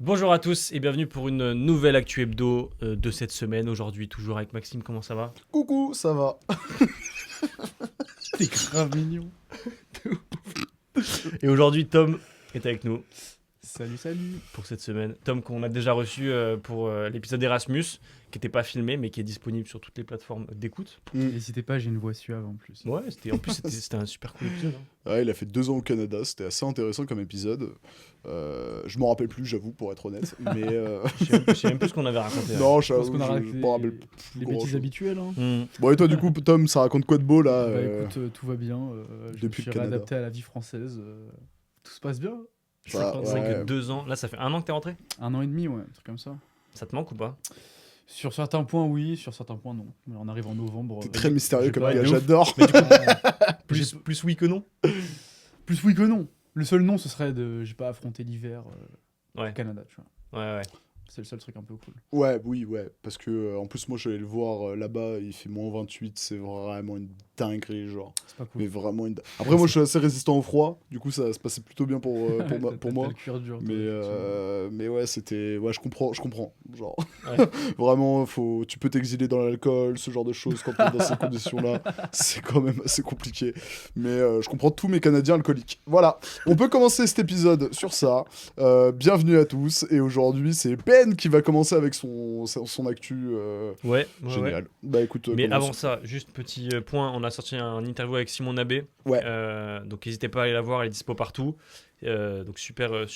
Bonjour à tous et bienvenue pour une nouvelle Actu Hebdo de cette semaine. Aujourd'hui, toujours avec Maxime, comment ça va? Coucou, ça va. T'es grave mignon. Et aujourd'hui, Tom est avec nous Salut. pour cette semaine. Tom qu'on a déjà reçu pour l'épisode Erasmus, qui n'était pas filmé mais qui est disponible sur toutes les plateformes d'écoute. N'hésitez pas, j'ai une voix suave en plus. Ouais, c'était un super cool épisode. Hein. Ouais, il a fait 2 ans au Canada, c'était assez intéressant comme épisode. Je m'en rappelle plus, j'avoue, pour être honnête. Mais Je sais même plus ce qu'on avait raconté. non, Je pense qu'on a je raconté m'en rappelle plus les grand-chose. bêtises habituelles. Hein. Bon, et toi, du coup, Tom, ça raconte quoi de beau là Bah écoute, tout va bien. Je me depuis suis le Canada. réadapté à la vie française. Tout se passe bien. Je suis Bah, content. C'est vrai ouais. que 2 ans, là ça fait 1 an que t'es rentré? 1 an et demi, ouais, un truc comme ça. Ça te manque ou pas? Sur certains points, oui, sur certains points, non. Mais on arrive en novembre. T'es très mystérieux j'ai comme pas- gars, de ouf. j'adore. Mais du coup, J'ai- plus oui que non? Plus oui que non. Le seul non, ce serait de. J'ai pas affronté l'hiver Ouais, au Canada, tu vois. ouais. C'est le seul truc un peu cool. Ouais, oui, ouais, parce que en plus, moi, je suis allé le voir là-bas, il fait -28, c'est vraiment une dinguerie, genre. C'est pas cool. Mais vraiment une. Après, moi, je suis assez résistant au froid, du coup, ça se passait plutôt bien pour T'as moi. le cuir dur. toi, Mais, effectivement. mais ouais, c'était. Ouais, je comprends. Genre, Ouais. vraiment, tu peux t'exiler dans l'alcool, ce genre de choses, quand t'es dans ces conditions-là. C'est quand même assez compliqué. Mais je comprends tous mes Canadiens alcooliques. Voilà, on peut commencer cet épisode sur ça. Bienvenue à tous. Et aujourd'hui, c'est Ben qui va commencer avec son actu. Ouais. Génial. Bah écoute, Mais commençons. avant ça, juste petit point, on a sorti un interview avec Simon Nabé. Ouais. Donc n'hésitez pas à aller la voir, elle est dispo partout. Donc super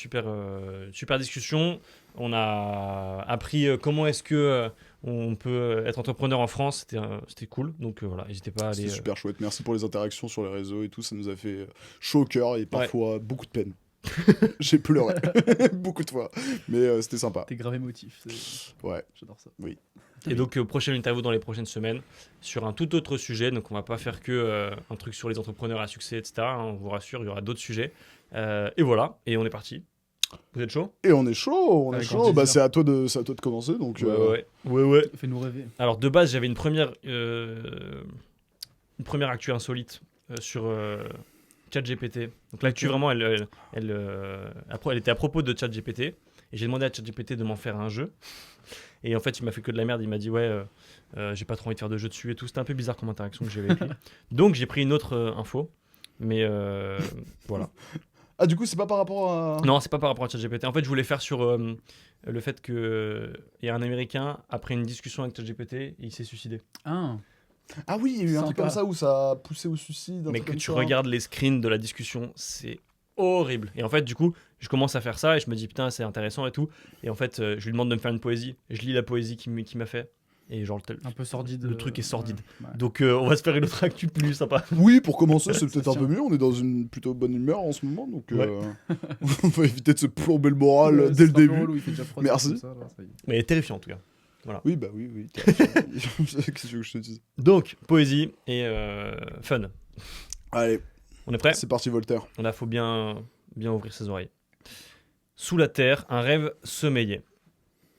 discussion. On a appris comment est-ce que on peut être entrepreneur en France. C'était cool. Donc voilà, n'hésitez pas à aller. C'était super chouette. Merci pour les interactions sur les réseaux et tout. Ça nous a fait chaud au cœur et parfois beaucoup de peine. J'ai pleuré beaucoup de fois. Mais c'était sympa. T'es grave émotif. Ouais. J'adore ça. Et donc prochaine interview dans les prochaines semaines sur un tout autre sujet. Donc on va pas faire que un truc sur les entrepreneurs à succès, etc. Hein, on vous rassure, il y aura d'autres sujets. Et voilà. Et on est parti. Vous êtes chaud? Et on est chaud, Avec grand Bah, plaisir. c'est à toi de commencer. Donc, Ouais. Fais-nous rêver. Alors de base, j'avais une première actu insolite sur ChatGPT. Donc l'actu vraiment, elle était à propos de ChatGPT. Et j'ai demandé à ChatGPT de m'en faire un jeu. Et en fait, il m'a fait que de la merde. Il m'a dit ouais, j'ai pas trop envie de faire de jeu dessus et tout. C'était un peu bizarre comme interaction que j'avais avec lui. Donc j'ai pris une autre info. Mais voilà. Ah, du coup, c'est pas par rapport à. Non, c'est pas par rapport à ChatGPT. En fait, je voulais faire sur le fait qu'il y a un Américain, après une discussion avec ChatGPT, il s'est suicidé. Ah, Ah oui, il y a eu un truc Sympa. comme ça où ça a poussé au suicide. un Mais truc que comme tu ça. regardes les screens de la discussion, c'est horrible. Et en fait, du coup, je commence à faire ça et je me dis putain, c'est intéressant et tout. Et en fait, je lui demande de me faire une poésie. Je lis la poésie qu'il m'a fait. Et genre, un peu sordide. le truc est sordide. Ouais. Donc, on va se faire une autre actu plus sympa. Oui, pour commencer, c'est peut-être Ça un peu tient. mieux. On est dans une plutôt bonne humeur en ce moment. Donc, Ouais. on va éviter de se plomber le moral Ouais, dès le c'est un peu début. relou, il fait déjà froid, Merci. comme ça, là, ça y est. Mais terrifiant en tout cas. Oui, bah oui. Qu'est-ce que tu veux que je te dise? Donc, poésie et fun. Allez, On est prêt? c'est parti, Voltaire. Là, faut bien ouvrir ses oreilles. Sous la terre, un rêve sommeillait.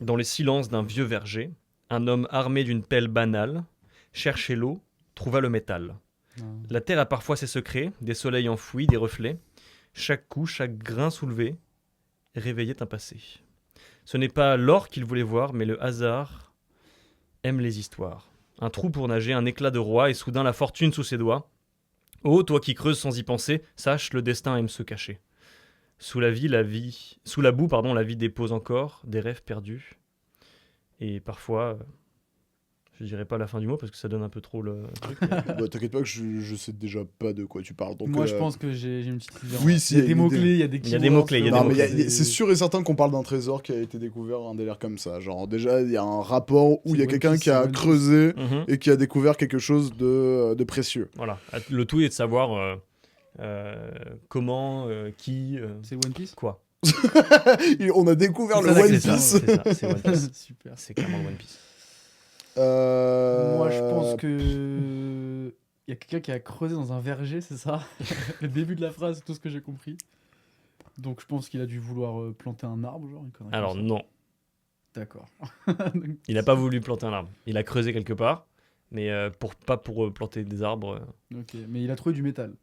Dans les silences d'un vieux verger, un homme armé d'une pelle banale cherchait l'eau, trouva le métal. Non. La terre a parfois ses secrets, des soleils enfouis, des reflets. Chaque coup, chaque grain soulevé réveillait un passé. Ce n'est pas l'or qu'il voulait voir, mais le hasard aime les histoires. Un trou pour nager, un éclat de roi, et soudain la fortune sous ses doigts. Oh, toi qui creuses sans y penser, sache, le destin aime se cacher. Sous la boue, la vie dépose encore des rêves perdus. Et parfois, je dirais pas la fin du mot parce que ça donne un peu trop le truc. mais- Bah, t'inquiète pas que je sais déjà pas de quoi tu parles. Donc, Moi, je pense que j'ai une petite idée. Oui, Ouais. si, il y a il y a des une mots-clés, idée. il y a des Il y a des keywords, mots-clés, il y a des Non, mais mots-clés. c'est sûr et certain qu'on parle d'un trésor qui a été découvert, un délire comme ça. Genre, déjà, il y a un rapport où C'est il y a One quelqu'un Piece, qui a c'est One Piece. creusé Mhm. et qui a découvert quelque chose de précieux. Voilà. Le tout est de savoir comment, qui, C'est One Piece. quoi. Et on a découvert le C'est ça, One c'est ça, Piece. c'est ça, c'est One Piece. Super. C'est clairement le One Piece. Moi, je pense que il y a quelqu'un qui a creusé dans un verger, c'est ça. Le début de la phrase, c'est tout ce que j'ai compris. Donc, je pense qu'il a dû vouloir planter un arbre, genre une connerie Alors comme ça. non, D'accord. il n'a pas voulu planter un arbre. Il a creusé quelque part, mais pas pour planter des arbres. Ok, mais il a trouvé du métal,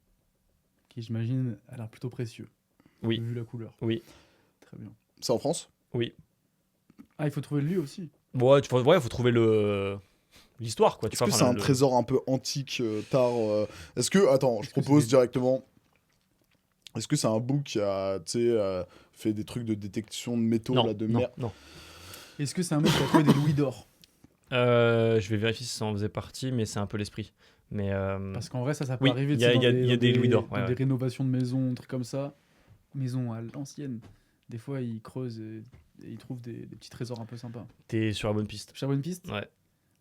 qui j'imagine a l'air plutôt précieux. Oui. Vu la couleur. Oui. Très bien. C'est en France? Oui. Ah, il faut trouver lui aussi. Ouais, faut trouver l'histoire, quoi. Tu Est-ce vois, que enfin, c'est un trésor un peu antique, tard Est-ce que... Attends, je Est-ce que propose c'est des- directement... Est-ce que c'est un book qui a, tu sais, fait des trucs de détection de métaux, Non, là, de non, mer? non. Est-ce que c'est un mec qui a trouvé des louis d'or? Je vais vérifier si ça en faisait partie, mais c'est un peu l'esprit. Mais Parce qu'en vrai, ça peut oui, arriver il y a- tu sais, il y a- il y a dans des louis d'or, dans ouais, des ouais. rénovations de maisons, trucs comme ça. Maisons à l'ancienne. Des fois, ils creusent et ils trouvent des petits trésors un peu sympas. t'es sur la bonne piste. J'ai la bonne piste? Ouais.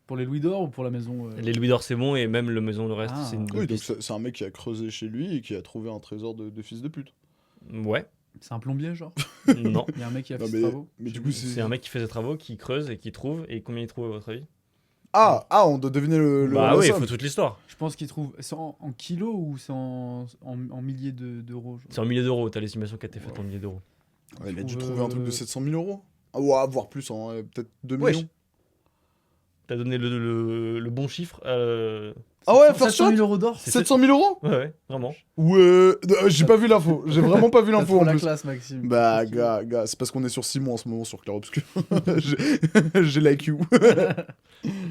Pour les louis d'or ou pour la maison Les louis d'or, c'est bon, et même le maison, le reste, Ah. c'est une bonne Oui, donc piste. c'est un mec qui a creusé chez lui et qui a trouvé un trésor de fils de pute. Ouais, C'est un plombier, genre? non. Il y a un mec qui a fait Non, ses travaux? mais du coup, C'est un mec qui fait ses travaux, qui creuse et qui trouve. Et combien il trouve, à votre avis? Ah, on doit deviner Bah la oui, il somme. faut toute l'histoire. Je pense qu'il trouve. C'est en kilos ou c'est en milliers d'euros? Genre C'est en milliers d'euros, t'as l'estimation qui a été faite en milliers d'euros. Ouais, il a dû trouve, trouver un truc de 700 000 euros. Ah, ouais, voire plus, hein, peut-être 2 Wesh. millions. T'as donné le bon chiffre. Ah ouais, 700 first shot 000 euros d'or? C'est 700 000 euros? Ouais, vraiment. Ouais, j'ai pas vu l'info. J'ai vraiment pas vu T'as l'info trop en la plus. classe, Maxime. Bah, gars, c'est parce qu'on est sur Simon en ce moment sur Clair Obscur. J'ai la Q.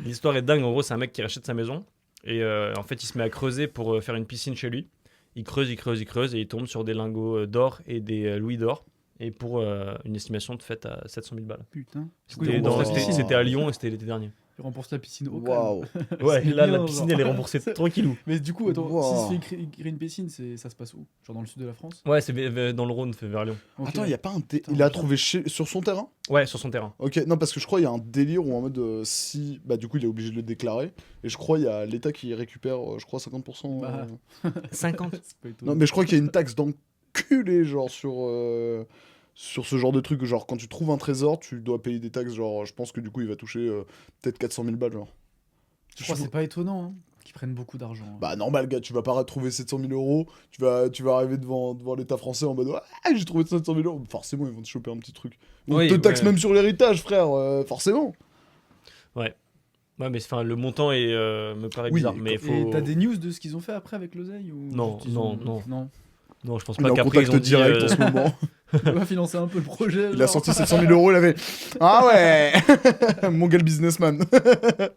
L'histoire est dingue. En gros, c'est un mec qui rachète sa maison. Et en fait, il se met à creuser pour faire une piscine chez lui. Il creuse et il tombe sur des lingots d'or et des louis d'or. Et pour une estimation de faite à 700 000 balles. Putain. Du coup, C'était il rembourse la piscine. c'était à Lyon et c'était l'été dernier. Il rembourse la piscine au calme. Waouh. Ouais, C'est là, bien, la piscine, genre. elle est remboursée tranquillou. Mais du coup, attends, Wow. s'il se fait créer une piscine, ça se passe où? Genre dans le sud de la France? Ouais, c'est dans le Rhône, vers Lyon. Ok. Attends, il y a pas un Putain, il a putain. trouvé sur son terrain? Ouais, sur son terrain. Ok, non, parce que je crois qu'il y a un délire où en mode si. Bah, du coup, il est obligé de le déclarer. Et je crois qu'il y a l'État qui récupère, je crois, 50%. Bah. 50. C'est pas étonnant. Non, mais je crois qu'il y a une taxe d'enculé, genre, sur ce genre de truc. Genre, quand tu trouves un trésor, tu dois payer des taxes. Genre, je pense que du coup, il va toucher peut-être 400 000 balles, genre. Je crois que c'est pas étonnant hein, qu'ils prennent beaucoup d'argent. hein. Bah, normal, gars, tu vas pas retrouver 700 000 euros. Tu vas arriver devant l'État français en mode ouais, j'ai trouvé 700 000 euros. Forcément, ils vont te choper un petit truc. On Oui, te taxe ouais. même sur l'héritage, frère, forcément. Ouais, mais enfin, le montant me paraît Oui, bizarre. Mais Et faut. t'as des news de ce qu'ils ont fait après avec l'oseille ou Non, juste ils non, ont- non. Non, je pense Il est pas en qu'après ils contact ont dit. direct en ce moment. Il va financer un peu le projet. Il a genre. sorti 700 000 euros, il avait. Ah ouais Mon gars le businessman.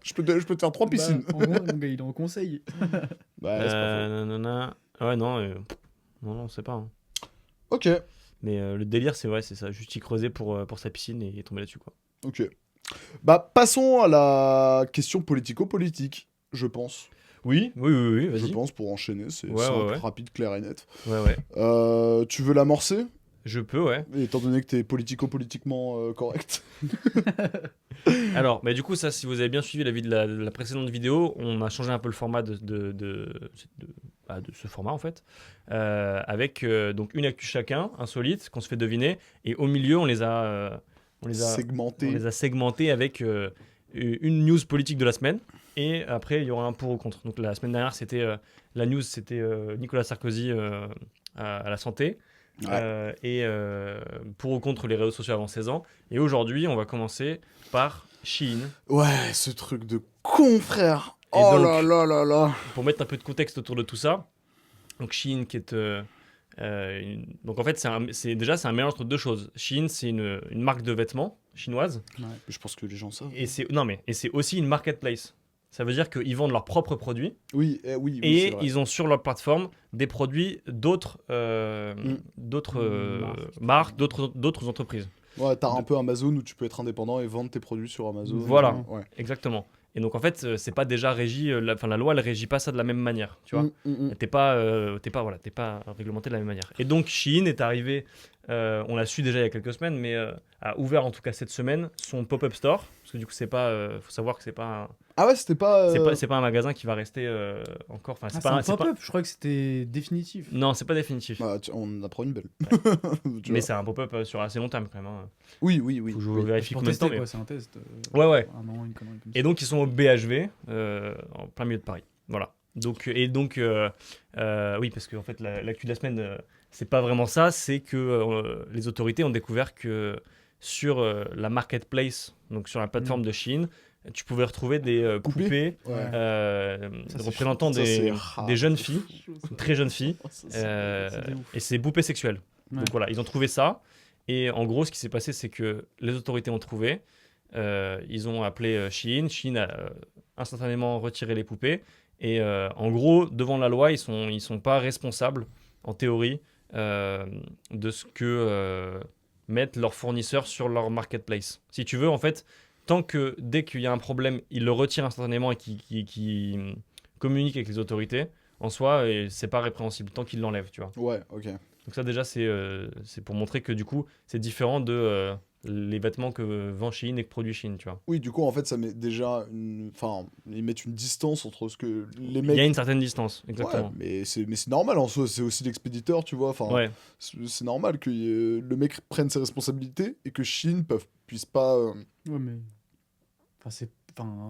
je peux te faire 3 Bah, piscines. en gros, mon gars, il est en conseil. Bah, c'est pas nanana. Ouais, non, non, c'est pas. Hein. faux. Ok, Mais le délire, c'est ça. Juste y creuser pour sa piscine et tomber là-dessus, quoi. ok. Bah, passons à la question politico-politique, je pense. Oui, Je vas-y. pense, pour enchaîner, c'est Ouais, simple, ouais. rapide, clair et net. Ouais. Tu veux l'amorcer, Je peux, ouais. étant donné que t'es politico-politiquement correct? Alors, mais du coup, ça, si vous avez bien suivi la de la précédente vidéo, on a changé un peu le format de ce format, en fait. Avec donc une actu chacun, insolite, qu'on se fait deviner. Et au milieu, on les a Segmenté. segmentés avec une news politique de la semaine. Et après, il y aura un pour ou contre. Donc la semaine dernière, la news, c'était Nicolas Sarkozy à la santé. Ouais. Et pour ou contre les réseaux sociaux avant 16 ans. Et aujourd'hui, on va commencer par Shein. Ouais, ce truc de con, frère. Et Oh donc- là là là là. Pour mettre un peu de contexte autour de tout ça, donc Shein qui est... donc en fait, c'est un mélange entre deux choses. Shein, c'est une marque de vêtements chinoise. Je pense que les gens savent. Et c'est aussi une marketplace. Ça veut dire qu'ils vendent leurs propres produits Oui, oui, c'est et vrai. ils ont sur leur plateforme des produits d'autres marques, d'autres entreprises. Ouais, t'as un peu Amazon où tu peux être indépendant et vendre tes produits sur Amazon. Voilà. Ouais. Exactement. Et donc en fait, c'est pas déjà régi, la loi elle régit pas ça de la même manière, tu vois. T'es pas réglementé de la même manière. Et donc Shein est arrivé, on l'a su déjà il y a quelques semaines, mais a ouvert en tout cas cette semaine son pop-up store, parce que du coup c'est pas, faut savoir que c'est pas Ah ouais, c'était pas. c'est pas un magasin qui va rester encore, enfin Ah, c'est c'est pas, un c'est pas- pop-up, je crois que c'était définitif. non c'est pas définitif, Bah, on apprend une belle. Tu mais vois. c'est un pop-up sur assez long terme quand même. Hein. Oui. Faut que je oui. vérifie Pour combien de temps. tester, Mais... quoi, c'est un test. Ouais. Un an, une connerie comme ça. Et donc ils sont au BHV, en plein milieu de Paris. Voilà. Donc oui, parce que en fait l'actu de la semaine, c'est pas vraiment ça, c'est que les autorités ont découvert que sur la marketplace, donc sur la plateforme de Shein, tu pouvais retrouver des poupées Ouais. Ça, c'est représentant Ça, des c'est jeunes filles, chaud, ça. très jeunes filles, C'est des ouf. et c'est des poupées sexuelles. Ouais. Donc voilà, ils ont trouvé ça. Et en gros, ce qui s'est passé, c'est que les autorités ont trouvé. Ils ont appelé Shein. Shein a instantanément retiré les poupées. Et en gros, devant la loi, ils sont pas responsables, en théorie, de ce que mettent leurs fournisseurs sur leur marketplace. Si tu veux, en fait, dès qu'il y a un problème, ils le retirent instantanément et qu'ils communiquent avec les autorités, en soi, c'est pas répréhensible tant qu'ils l'enlèvent, tu vois. Ouais, ok. Donc ça, déjà, c'est pour montrer que du coup, c'est différent de les vêtements que vend Shein et que produit Shein, tu vois. Oui, du coup, en fait, ça met déjà Enfin, ils mettent une distance entre ce que les Il y a mecs... une certaine distance, Ouais, exactement. mais c'est normal en soi, c'est aussi l'expéditeur, tu vois. Enfin, Ouais. c'est normal que le mec prenne ses responsabilités et que Chine puisse pas. Ouais, mais.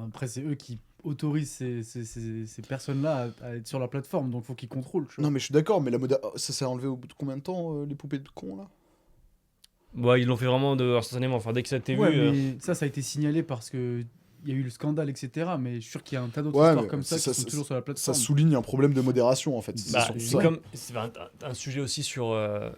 Après, c'est eux qui autorisent ces personnes-là à être sur la plateforme, donc faut qu'ils contrôlent. Tu vois. Non, mais je suis d'accord, mais ça s'est enlevé au bout de combien de temps, les poupées de con là? Ouais, ils l'ont fait vraiment instantanément. Enfin, dès que ça a été Ouais, vu. mais ça a été signalé parce que il y a eu le scandale, etc. Mais je suis sûr qu'il y a un tas d'autres Ouais, histoires mais comme ça ça- qui sont toujours sur la Ça plateforme. souligne un problème de modération en fait. C'est Bah, surtout c'est ça. Ouais. comme c'est un sujet aussi sur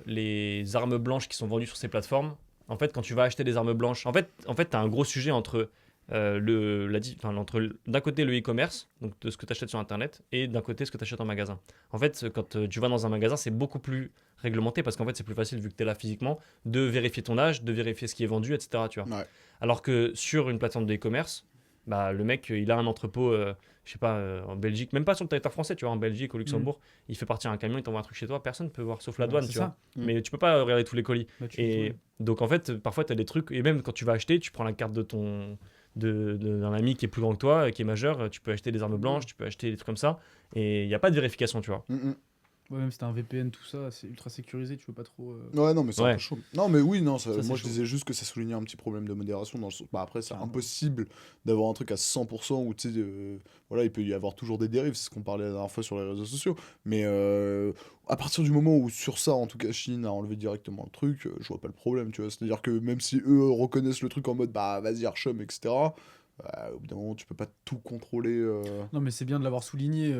les armes blanches qui sont vendues sur ces plateformes. En fait, quand tu vas acheter des armes blanches, en fait, tu as un gros sujet entre d'un côté le e-commerce, donc de ce que tu achètes sur internet, et d'un côté ce que tu achètes en magasin. En fait, quand tu vas dans un magasin, c'est beaucoup plus réglementé parce qu'en fait, c'est plus facile vu que tu es là physiquement de vérifier ton âge, de vérifier ce qui est vendu, etc. Tu vois. Ouais. Alors que sur une plateforme de e-commerce, bah, le mec, il a un entrepôt, je sais pas, en Belgique, même pas sur le territoire français, tu vois, en Belgique, au Luxembourg, il fait partir un camion, il t'envoie un truc chez toi, personne ne peut voir, sauf la Bah, douane, c'est tu vois. ça. Mais tu peux pas regarder tous les colis. Bah, tu Et contrôles. donc, en fait, parfois, tu as des trucs, et même quand tu vas acheter, tu prends la carte d'un ami qui est plus grand que toi, qui est majeur, tu peux acheter des armes blanches, tu peux acheter des trucs comme ça, et il n'y a pas de vérification, tu vois. Ouais, même si t'as un VPN, tout ça, c'est ultra sécurisé, tu peux pas trop. Ouais, non, mais c'est un Ouais. peu chaud. Non, mais oui, non, Ça, c'est moi je chaud. disais juste que ça soulignait un petit problème de modération. Dans le sens... Bah, après, c'est Carrément. impossible d'avoir un truc à 100% où tu sais, voilà, il peut y avoir toujours des dérives, c'est ce qu'on parlait la dernière fois sur les réseaux sociaux. Mais à partir du moment où sur ça, en tout cas, Chine a enlevé directement le truc, je vois pas le problème, tu vois. C'est-à-dire que même si eux reconnaissent le truc en mode bah vas-y, Archum, etc., au bout d'un moment, tu peux pas tout contrôler. Non, mais c'est bien de l'avoir souligné,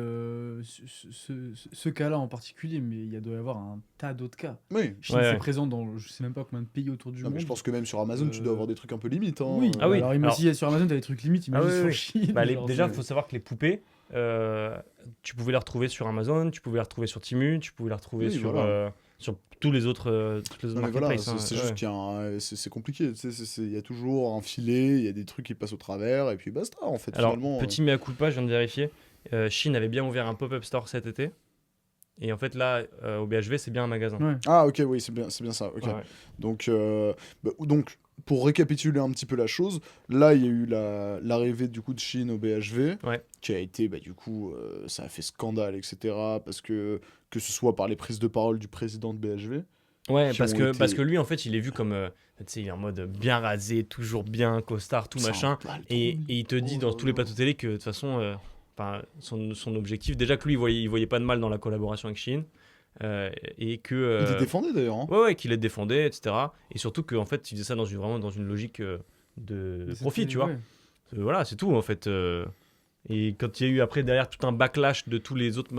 ce cas-là en particulier, mais il doit y avoir un tas d'autres cas. Oui. Chine, Ouais, c'est ouais. présent dans je sais même pas combien de pays autour du Non, monde. mais je pense que même sur Amazon, tu dois avoir des trucs un peu limites. Hein, Oui, Ah oui, alors imagine sur Amazon, t'as des trucs limites, imagine oui, sur oui. Chine. Bah, genre, déjà, il c'est- faut savoir que les poupées, tu pouvais les retrouver sur Amazon, tu pouvais les retrouver sur Temu, tu pouvais les retrouver Oui, sur, voilà. sur tous les autres Non, mais voilà, marketplaces. c'est hein. juste Ouais. qu'il y a c'est compliqué. Tu sais, il y a toujours un filet, il y a des trucs qui passent au travers, et puis basta, en fait, Alors, finalement. petit mea culpa, je viens de vérifier. Chine avait bien ouvert un pop-up store cet été. Et en fait, là, au BHV, c'est bien un magasin. Ouais. Ah, ok, oui, c'est bien ça. Ok. Ouais, ouais. Donc, pour récapituler un petit peu la chose, là, il y a eu l'arrivée du coup de Chine au BHV, Ouais. qui a été, du coup, ça a fait scandale, etc. Parce que ce soit par les prises de parole du président de BHV. Ouais, Qui parce ont que, été- parce que lui, en fait, il est vu comme. Tu sais, il est en mode bien rasé, toujours bien costard, tout C'est un machin. bâtard. Et il te dit Oh dans là tous les là. plateaux télé que de toute façon, son objectif, déjà que lui, il voyait pas de mal dans la collaboration avec Chine. Et que. Il les défendait d'ailleurs. Hein. Ouais, qu'il les défendait, etc. Et surtout qu'en fait, il faisait ça vraiment dans une logique de Mais profit, c'était- tu vois. ouais. Voilà, c'est tout en fait. Et quand il y a eu après derrière tout un backlash de tous les autres,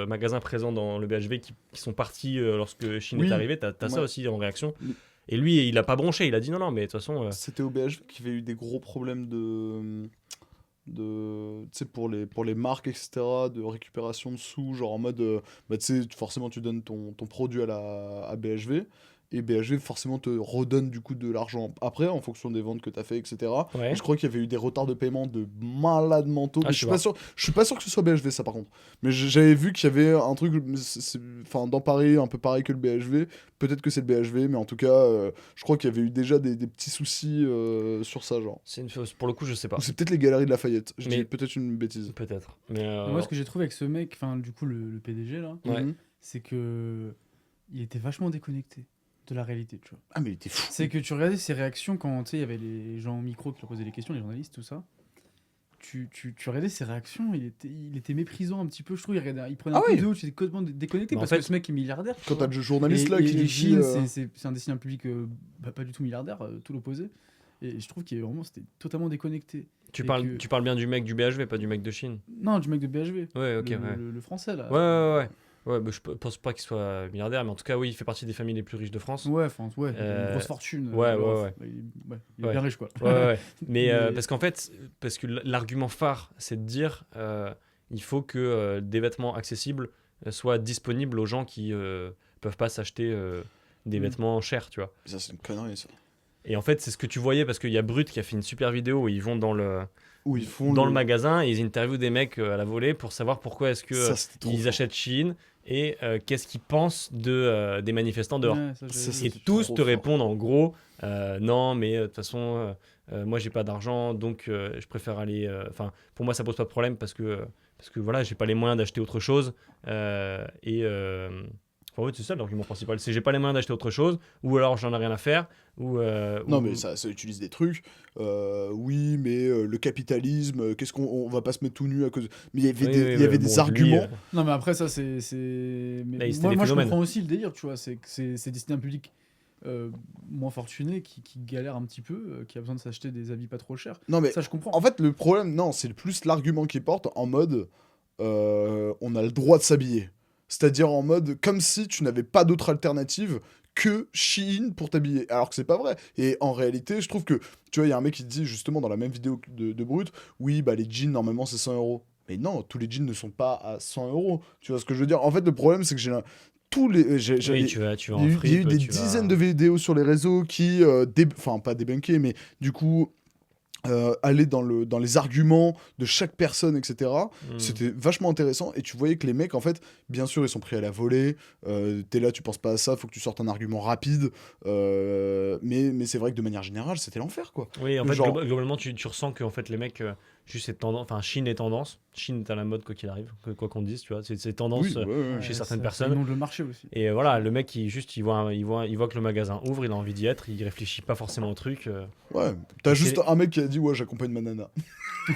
magasins présents dans le BHV qui sont partis lorsque Chine Oui. est arrivé, t'as ça Ouais. aussi en réaction. Oui. Et lui, il a pas bronché, il a dit non, mais de toute façon. C'était au BHV qu'il y avait eu des gros problèmes tu sais, pour les marques, etc., de récupération de sous, genre en mode, tu sais, forcément, tu donnes ton produit à BHV, et BHV, forcément, te redonne du coup de l'argent après, en fonction des ventes que tu as fait, etc. Ouais. Et je crois qu'il y avait eu des retards de paiement de malades mentaux, Ah, mais je sais je suis pas sûr que ce soit BHV, ça, par contre. Mais j'avais vu qu'il y avait un truc, enfin, dans Paris, un peu pareil que le BHV, peut-être que c'est le BHV, mais en tout cas, je crois qu'il y avait eu déjà des petits soucis sur ça, genre. Pour le coup, je sais pas. Ou c'est peut-être les Galeries de Lafayette. Je Mais- dis peut-être une bêtise. Peut-être. Mais Moi, ce que j'ai trouvé avec ce mec, enfin, du coup, le PDG là, Ouais. Mhm. c'est que il était vachement déconnecté de la réalité, tu vois. Ah, mais il était fou. C'est que tu regardais ses réactions quand, tu sais, il y avait les gens au micro qui leur posaient les questions, les journalistes, tout ça. Tu regardais ses réactions, il était méprisant un petit peu, je trouve. Il prenait un Ah peu oui. de haut, tu étais complètement déconnecté Mais en parce fait- que ce mec est milliardaire. tu Quand vois. t'as le journaliste là Et qui lui dit. Chine, c'est un destinataire public pas du tout milliardaire, tout l'opposé. Et je trouve c'était totalement déconnecté. tu et parles, que- tu parles bien du mec du BHV, pas du mec de Chine. Non, du mec de BHV. Ouais, ok, le, ouais. le français là. Ouais, ouais, ouais. Ouais, bah, pense pas qu'il soit milliardaire, mais en tout cas, oui, il fait partie des familles les plus riches de France. Ouais, enfin, ouais, il a une Euh, grosse fortune. ouais, alors, ouais. il est Ouais. bien riche, quoi. Ouais, ouais. Mais Mais- parce qu'en fait, parce que l'argument phare, c'est de dire il faut que des vêtements accessibles soient disponibles aux gens qui peuvent pas s'acheter des vêtements chers, tu vois. Ça, c'est une connerie, ça. Et en fait, c'est ce que tu voyais parce qu'il y a Brut qui a fait une super vidéo où ils vont dans le Où ils font dans le magasin et ils interviewent des mecs à la volée pour savoir pourquoi est-ce que Ça, c'était trop ils fort. achètent Chine et qu'est-ce qu'ils pensent de des manifestants dehors. Ouais, ça, j'ai- Ça, Et c'était tous trop te fort. répondent en gros non, mais de toute façon, moi j'ai pas d'argent donc je préfère aller. Enfin, pour moi ça pose pas de problème parce que voilà, j'ai pas les moyens d'acheter autre chose. Enfin, ouais, c'est ça l'argument principal. C'est j'ai pas les moyens d'acheter autre chose ou alors j'en ai rien à faire. Non, ou- mais ça utilise des trucs. Oui, mais le capitalisme, qu'est-ce on va pas se mettre tout nu à cause. Mais il y avait Oui, des, oui, il y avait ouais, des bon, lui, arguments. Non, mais après, ça, c'est. Mais Là, c'était moi, des moi, je phénomènes. comprends aussi le délire, tu vois. C'est que c'est destiné à un public moins fortuné qui galère un petit peu, qui a besoin de s'acheter des habits pas trop chers. Non, mais Ça, je comprends. en fait, le problème, non, c'est plus l'argument qui porte en mode on a le droit de s'habiller. C'est-à-dire en mode comme si tu n'avais pas d'autre alternative que Shein pour t'habiller. Alors que c'est pas vrai. Et en réalité, je trouve que, tu vois, il y a un mec qui dit justement dans la même vidéo de Brut, oui, bah les jeans, normalement, c'est 100 euros. Mais non, tous les jeans ne sont pas à 100 euros. Tu vois ce que je veux dire? En fait, le problème, c'est que tous les. Oui, tu vas Il y en a eu, il y a eu fripe, des tu vas- dizaines de vidéos sur les réseaux qui, enfin pas débunker, mais du coup aller dans les arguments de chaque personne, etc. Hmm. C'était vachement intéressant et tu voyais que les mecs, en fait, bien sûr, ils sont pris à la volée. T'es là, tu penses pas à ça, faut que tu sortes un argument rapide. Mais c'est vrai que de manière générale, c'était l'enfer, quoi. Oui, en fait, Genre- globalement, tu ressens que en fait, les mecs, juste cette tendance, enfin, Chine est tendance. Chine est à la mode, quoi qu'il arrive, quoi qu'on dise, tu vois. C'est tendance Oui, ouais, ouais. chez Ouais, certaines c'est personnes. le nom de le marché aussi. Et voilà, le mec, il voit que le magasin ouvre, il a envie d'y être, il réfléchit pas forcément au truc. Ouais, t'as Et juste c'est- un mec qui a dit, ouais, j'accompagne ma nana.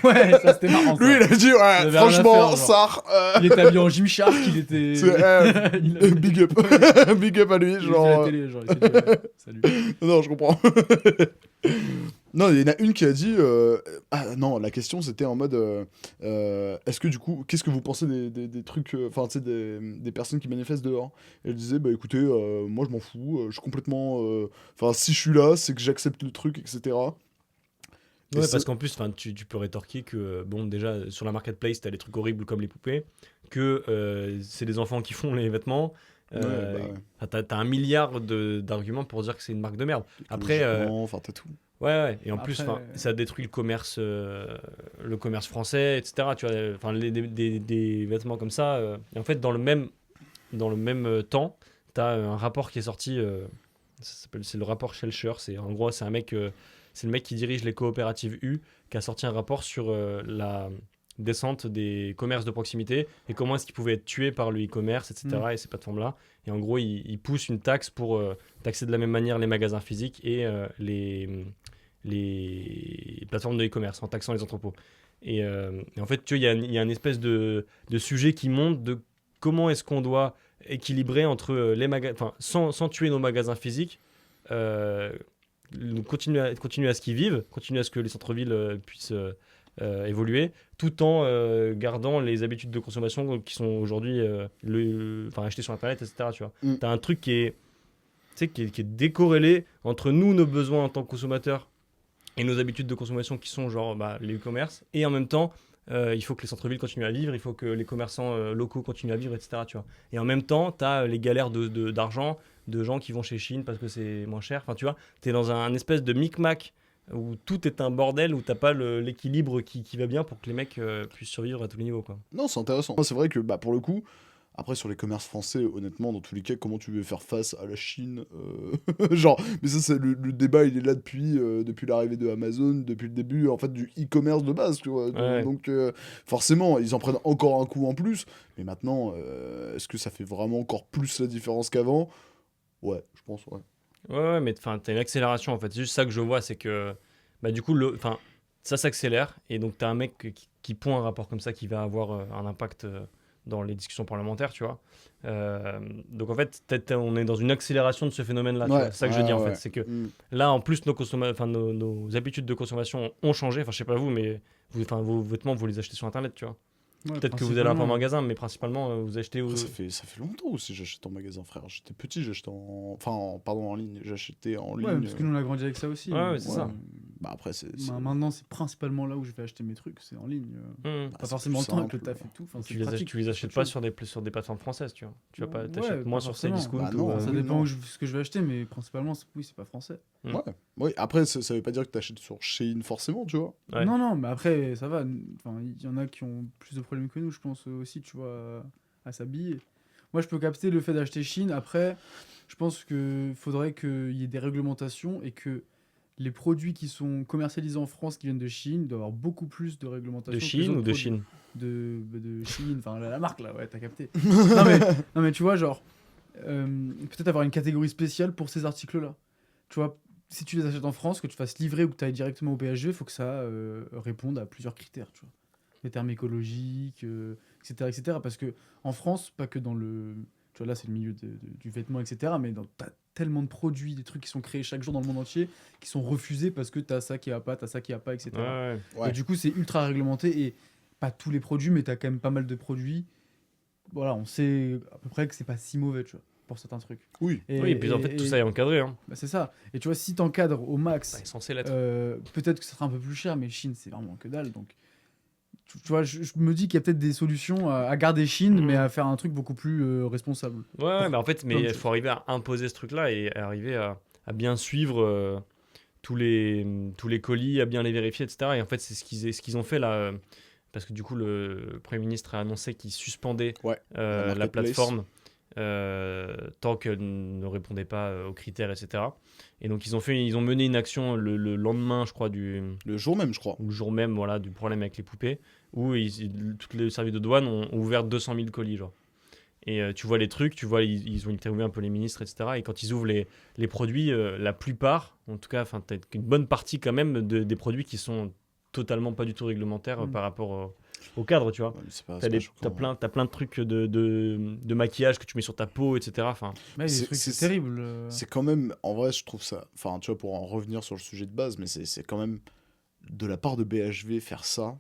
Ouais, ça, c'était marrant. ça. Lui, il a dit, ouais, avait rien à franchement, faire, ça. Il était habillé en Gymshark, il était. C'est, Il avait- big up. Big up à lui, il genre. fait la télé, genre, il s'est dit, ouais, salut. Non, je comprends. Non, il y en a une qui a dit. Ah non, la question c'était en mode. Est-ce que du coup, qu'est-ce que vous pensez des trucs. Enfin, tu sais, des personnes qui manifestent dehors? Elle disait, bah écoutez, moi je m'en fous, je suis complètement. Enfin, si je suis là, c'est que j'accepte le truc, etc. Et Ouais, c'est- parce qu'en plus, tu peux rétorquer que, bon, déjà, sur la marketplace, t'as des trucs horribles comme les poupées, que c'est des enfants qui font les vêtements. Ouais, bah ouais. Enfin, t'as un milliard d'arguments pour dire que c'est une marque de merde. Après, Écologiquement, enfin, t'as tout. ouais. Et en Après, plus, ça détruit le commerce français, etc. Tu vois, enfin, des vêtements comme ça. Et en fait, dans le même temps, t'as un rapport qui est sorti. C'est le rapport Shelcher. En gros, c'est un mec. C'est le mec qui dirige les coopératives U qui a sorti un rapport sur la descente des commerces de proximité et comment est-ce qu'ils pouvaient être tués par le e-commerce, etc. Et ces plateformes-là. Et en gros, il pousse une taxe pour taxer de la même manière les magasins physiques et les plateformes de e-commerce en taxant les entrepôts. Et en fait, tu vois, il y a une espèce de sujet qui monte de comment est-ce qu'on doit équilibrer entre les magasins, enfin, sans tuer nos magasins physiques, continuer à ce qu'ils vivent, continuer à ce que les centres-villes puissent évoluer, tout en gardant les habitudes de consommation qui sont aujourd'hui enfin, achetées sur Internet, etc. Tu vois. Mm. T'as un truc qui est décorrélé entre nous, nos besoins en tant que consommateurs et nos habitudes de consommation qui sont genre les e-commerce, et en même temps, il faut que les centres-villes continuent à vivre, il faut que les commerçants locaux continuent à vivre, etc. Tu vois. Et en même temps, tu as les galères d'argent de gens qui vont chez Chine parce que c'est moins cher. Enfin, tu vois, tu es dans un espèce de micmac où tout est un bordel, où t'as pas l'équilibre qui va bien pour que les mecs puissent survivre à tous les niveaux, quoi. Non, c'est intéressant. C'est vrai que, bah, pour le coup, après, sur les commerces français, honnêtement, dans tous les cas, comment tu veux faire face à la Chine Genre, mais ça, c'est le débat, il est là depuis l'arrivée de Amazon, depuis le début, en fait, du e-commerce de base, tu vois. Ouais. Donc, forcément, ils en prennent encore un coup en plus. Mais maintenant, est-ce que ça fait vraiment encore plus la différence qu'avant? Ouais, je pense, ouais. Ouais, mais t'as une accélération en fait. C'est juste ça que je vois, c'est que du coup, ça s'accélère et donc t'as un mec qui pond un rapport comme ça qui va avoir un impact dans les discussions parlementaires, tu vois. Donc en fait, on est dans une accélération de ce phénomène-là. Tu Ouais, vois. C'est ça que je dis en ouais. fait. C'est que Mm. là, en plus, nos habitudes de consommation ont changé. Enfin, je sais pas vous, mais vos vêtements, vous les achetez sur Internet, tu vois. Ouais, Peut-être que vous allez un peu en principalement. magasin, mais principalement, vous achetez... Après, ça fait longtemps aussi, j'achète en magasin, frère. J'étais petit, j'achetais en. Enfin, pardon, en ligne. J'achetais en Ouais, ligne. parce que nous on a grandi avec ça aussi. Ouais, mais ouais, c'est ça. Bah, après, c'est. Maintenant, c'est principalement là où je vais acheter mes trucs, c'est en ligne. Hmm. Bah, Pas c'est forcément le plus temps avec le simple. taf et tout. Enfin, Tu c'est les, pratique, tu les c'est achètes autre pas chose. sur des plateformes françaises, tu vois. Tu vas pas, Ouais, t'achètes pas moins sur forcément. Cdiscount Bah non, ou... Ça oui, dépend non. ce que je vais acheter, mais principalement, oui, c'est pas français. Mm. Ouais. Oui, après, ça veut pas dire que t'achètes sur Shein forcément, tu vois. Ouais. Non, non, mais après, ça va. Enfin, il y en a qui ont plus de problèmes que nous, je pense aussi, tu vois, à s'habiller. Moi, je peux capter le fait d'acheter Chine. Après, je pense qu'il faudrait qu'il y ait des réglementations et que les produits qui sont commercialisés en France qui viennent de Chine doivent avoir beaucoup plus de réglementation. De que les Chine autres ou de produits. Chine? De Chine, enfin la marque là, ouais, t'as capté. non mais tu vois, genre, peut-être avoir une catégorie spéciale pour ces articles-là. Tu vois, si tu les achètes en France, que tu fasses livrer ou que tu ailles directement au BHV, il faut que ça réponde à plusieurs critères, tu vois. Les termes écologiques, etc. Parce que en France, pas que dans le... Tu vois, là, c'est le milieu du vêtement, etc. Mais t'as tellement de produits, des trucs qui sont créés chaque jour dans le monde entier, qui sont refusés parce que t'as ça qui a pas, t'as ça qui a pas, etc. Ouais, ouais. Ouais. Et du coup, c'est ultra réglementé et pas tous les produits, mais t'as quand même pas mal de produits. Voilà, on sait à peu près que c'est pas si mauvais, tu vois, pour certains trucs. Oui. Oui, et puis en fait, tout ça est encadré. Hein. Bah, c'est ça. Et tu vois, si t'encadres au max, Ça est censé l'être. peut-être que ça sera un peu plus cher, mais Chine, c'est vraiment que dalle. Donc, tu vois, je me dis qu'il y a peut-être des solutions à garder Chine, Mhm. mais à faire un truc beaucoup plus responsable. Ouais, mais en fait, plein de il choses. faut arriver à imposer ce truc-là et arriver à bien suivre tous les colis, à bien les vérifier, etc. Et en fait, c'est ce qu'ils ont fait là. Parce que du coup, le Premier ministre a annoncé qu'il suspendait Ouais. la marketplace. plateforme tant qu'elle ne répondait pas aux critères, etc. Et donc, ils ont mené une action le lendemain, je crois, Le jour même, je crois. ou le jour même, voilà, du problème avec les poupées, où tous les services de douane ont ouvert 200 000 colis, genre. Et tu vois les trucs, tu vois, ils ont interviewé un peu les ministres, etc. Et quand ils ouvrent les produits, la plupart, en tout cas, t'as une bonne partie quand même des produits qui sont totalement pas du tout réglementaires par rapport au cadre, tu vois. Ouais, mais c'est pas, T'as c'est pas choquant. t'as plein de trucs de maquillage que tu mets sur ta peau, etc. Enfin, Ouais, C'est- des trucs, c'est- c'est terrible. C'est quand même, en vrai, je trouve ça. Enfin, tu vois, pour en revenir sur le sujet de base, mais c'est quand même de la part de BHV faire ça.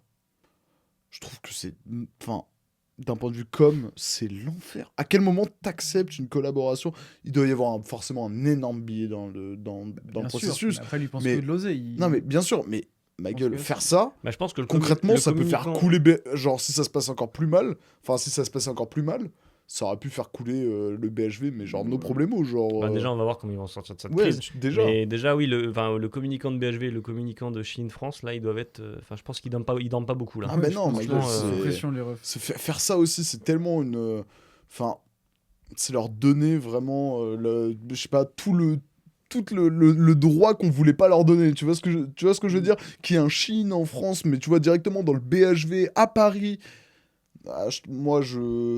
Je trouve que c'est. Enfin, d'un point de vue com, c'est l'enfer. À quel moment t'acceptes une collaboration? Il doit y avoir forcément un énorme billet dans le Bien sûr, processus. mais après, lui pense mais- que de l'oseille. Non, mais bien sûr, mais ma pense gueule, que faire c'est- ça, bah, je pense que concrètement, le ça peut faire communicant- couler. Genre, si ça se passe encore plus mal, enfin, si ça se passe encore plus mal, ça aurait pu faire couler le BHV, mais genre, nos problèmes, genre. Bah, déjà, on va voir comment ils vont sortir de cette ouais, crise. déjà. Mais déjà, oui, le communicant de BHV et le communicant de Chine France, là, ils doivent être. Enfin, je pense qu'ils dorment pas beaucoup, là. Ah, mais je non, pense my que God, là, c'est- sous pression, les refs. Faire ça aussi, c'est tellement une. Enfin, c'est leur donner vraiment, je sais pas, tout le droit qu'on voulait pas leur donner. Tu vois ce que je veux dire? Qu'il y ait un Chine en France, mais tu vois, directement dans le BHV à Paris. Ah, moi,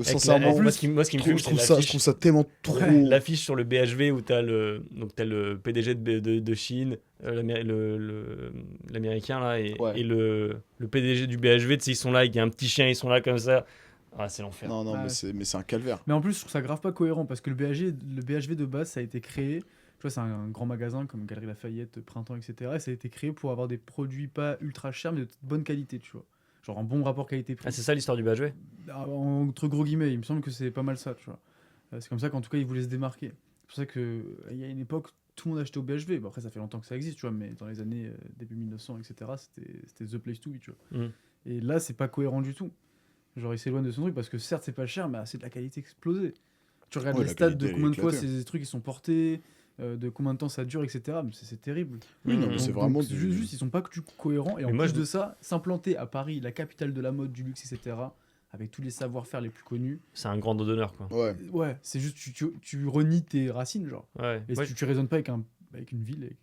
sincèrement, moi, ce qui me je fume, trouve c'est ça, l'affiche. je trouve ça tellement trop. L'affiche sur le BHV où t'as le PDG de Chine, l'américain là, Ouais. et le PDG du BHV, tu sais, ils sont là, il y a un petit chien, ils sont là comme ça. Ah, c'est l'enfer. Non, non, Ouais. mais c'est un calvaire. Mais en plus, je trouve ça grave pas cohérent parce que le BHV de base, ça a été créé. Tu vois, c'est un grand magasin comme Galerie Lafayette, Printemps, etc. Et ça a été créé pour avoir des produits pas ultra chers, mais de bonne qualité, tu vois. Genre un bon rapport qualité-prix. Ah, c'est ça l'histoire du BHV? Entre gros guillemets, il me semble que c'est pas mal ça, tu vois. C'est comme ça qu'en tout cas, ils voulaient se démarquer. C'est pour ça qu'il y a une époque, tout le monde achetait au BHV. Bon, après, ça fait longtemps que ça existe, tu vois, mais dans les années début 1900, etc., c'était the place to be, tu vois. Mm. Et là, c'est pas cohérent du tout. Genre, il s'éloigne de son truc parce que certes, c'est pas cher, mais c'est de la qualité explosée. Tu regardes Ouais, les la stats de qualité, elle est combien de fois éclatée. ces trucs ils sont portés, de combien de temps ça dure, etc. Mais c'est terrible. Oui, non, mais Mhm. c'est Donc, vraiment. juste, ils sont pas du coup cohérents. Et Mais en moi, plus je- de ça, s'implanter à Paris, la capitale de la mode, du luxe, etc., avec tous les savoir-faire les plus connus, C'est un grand d'honneur, quoi. Ouais. ouais, c'est juste, tu renies tes racines, genre. Ouais. Et Moi, tu raisonnes pas avec une ville, avec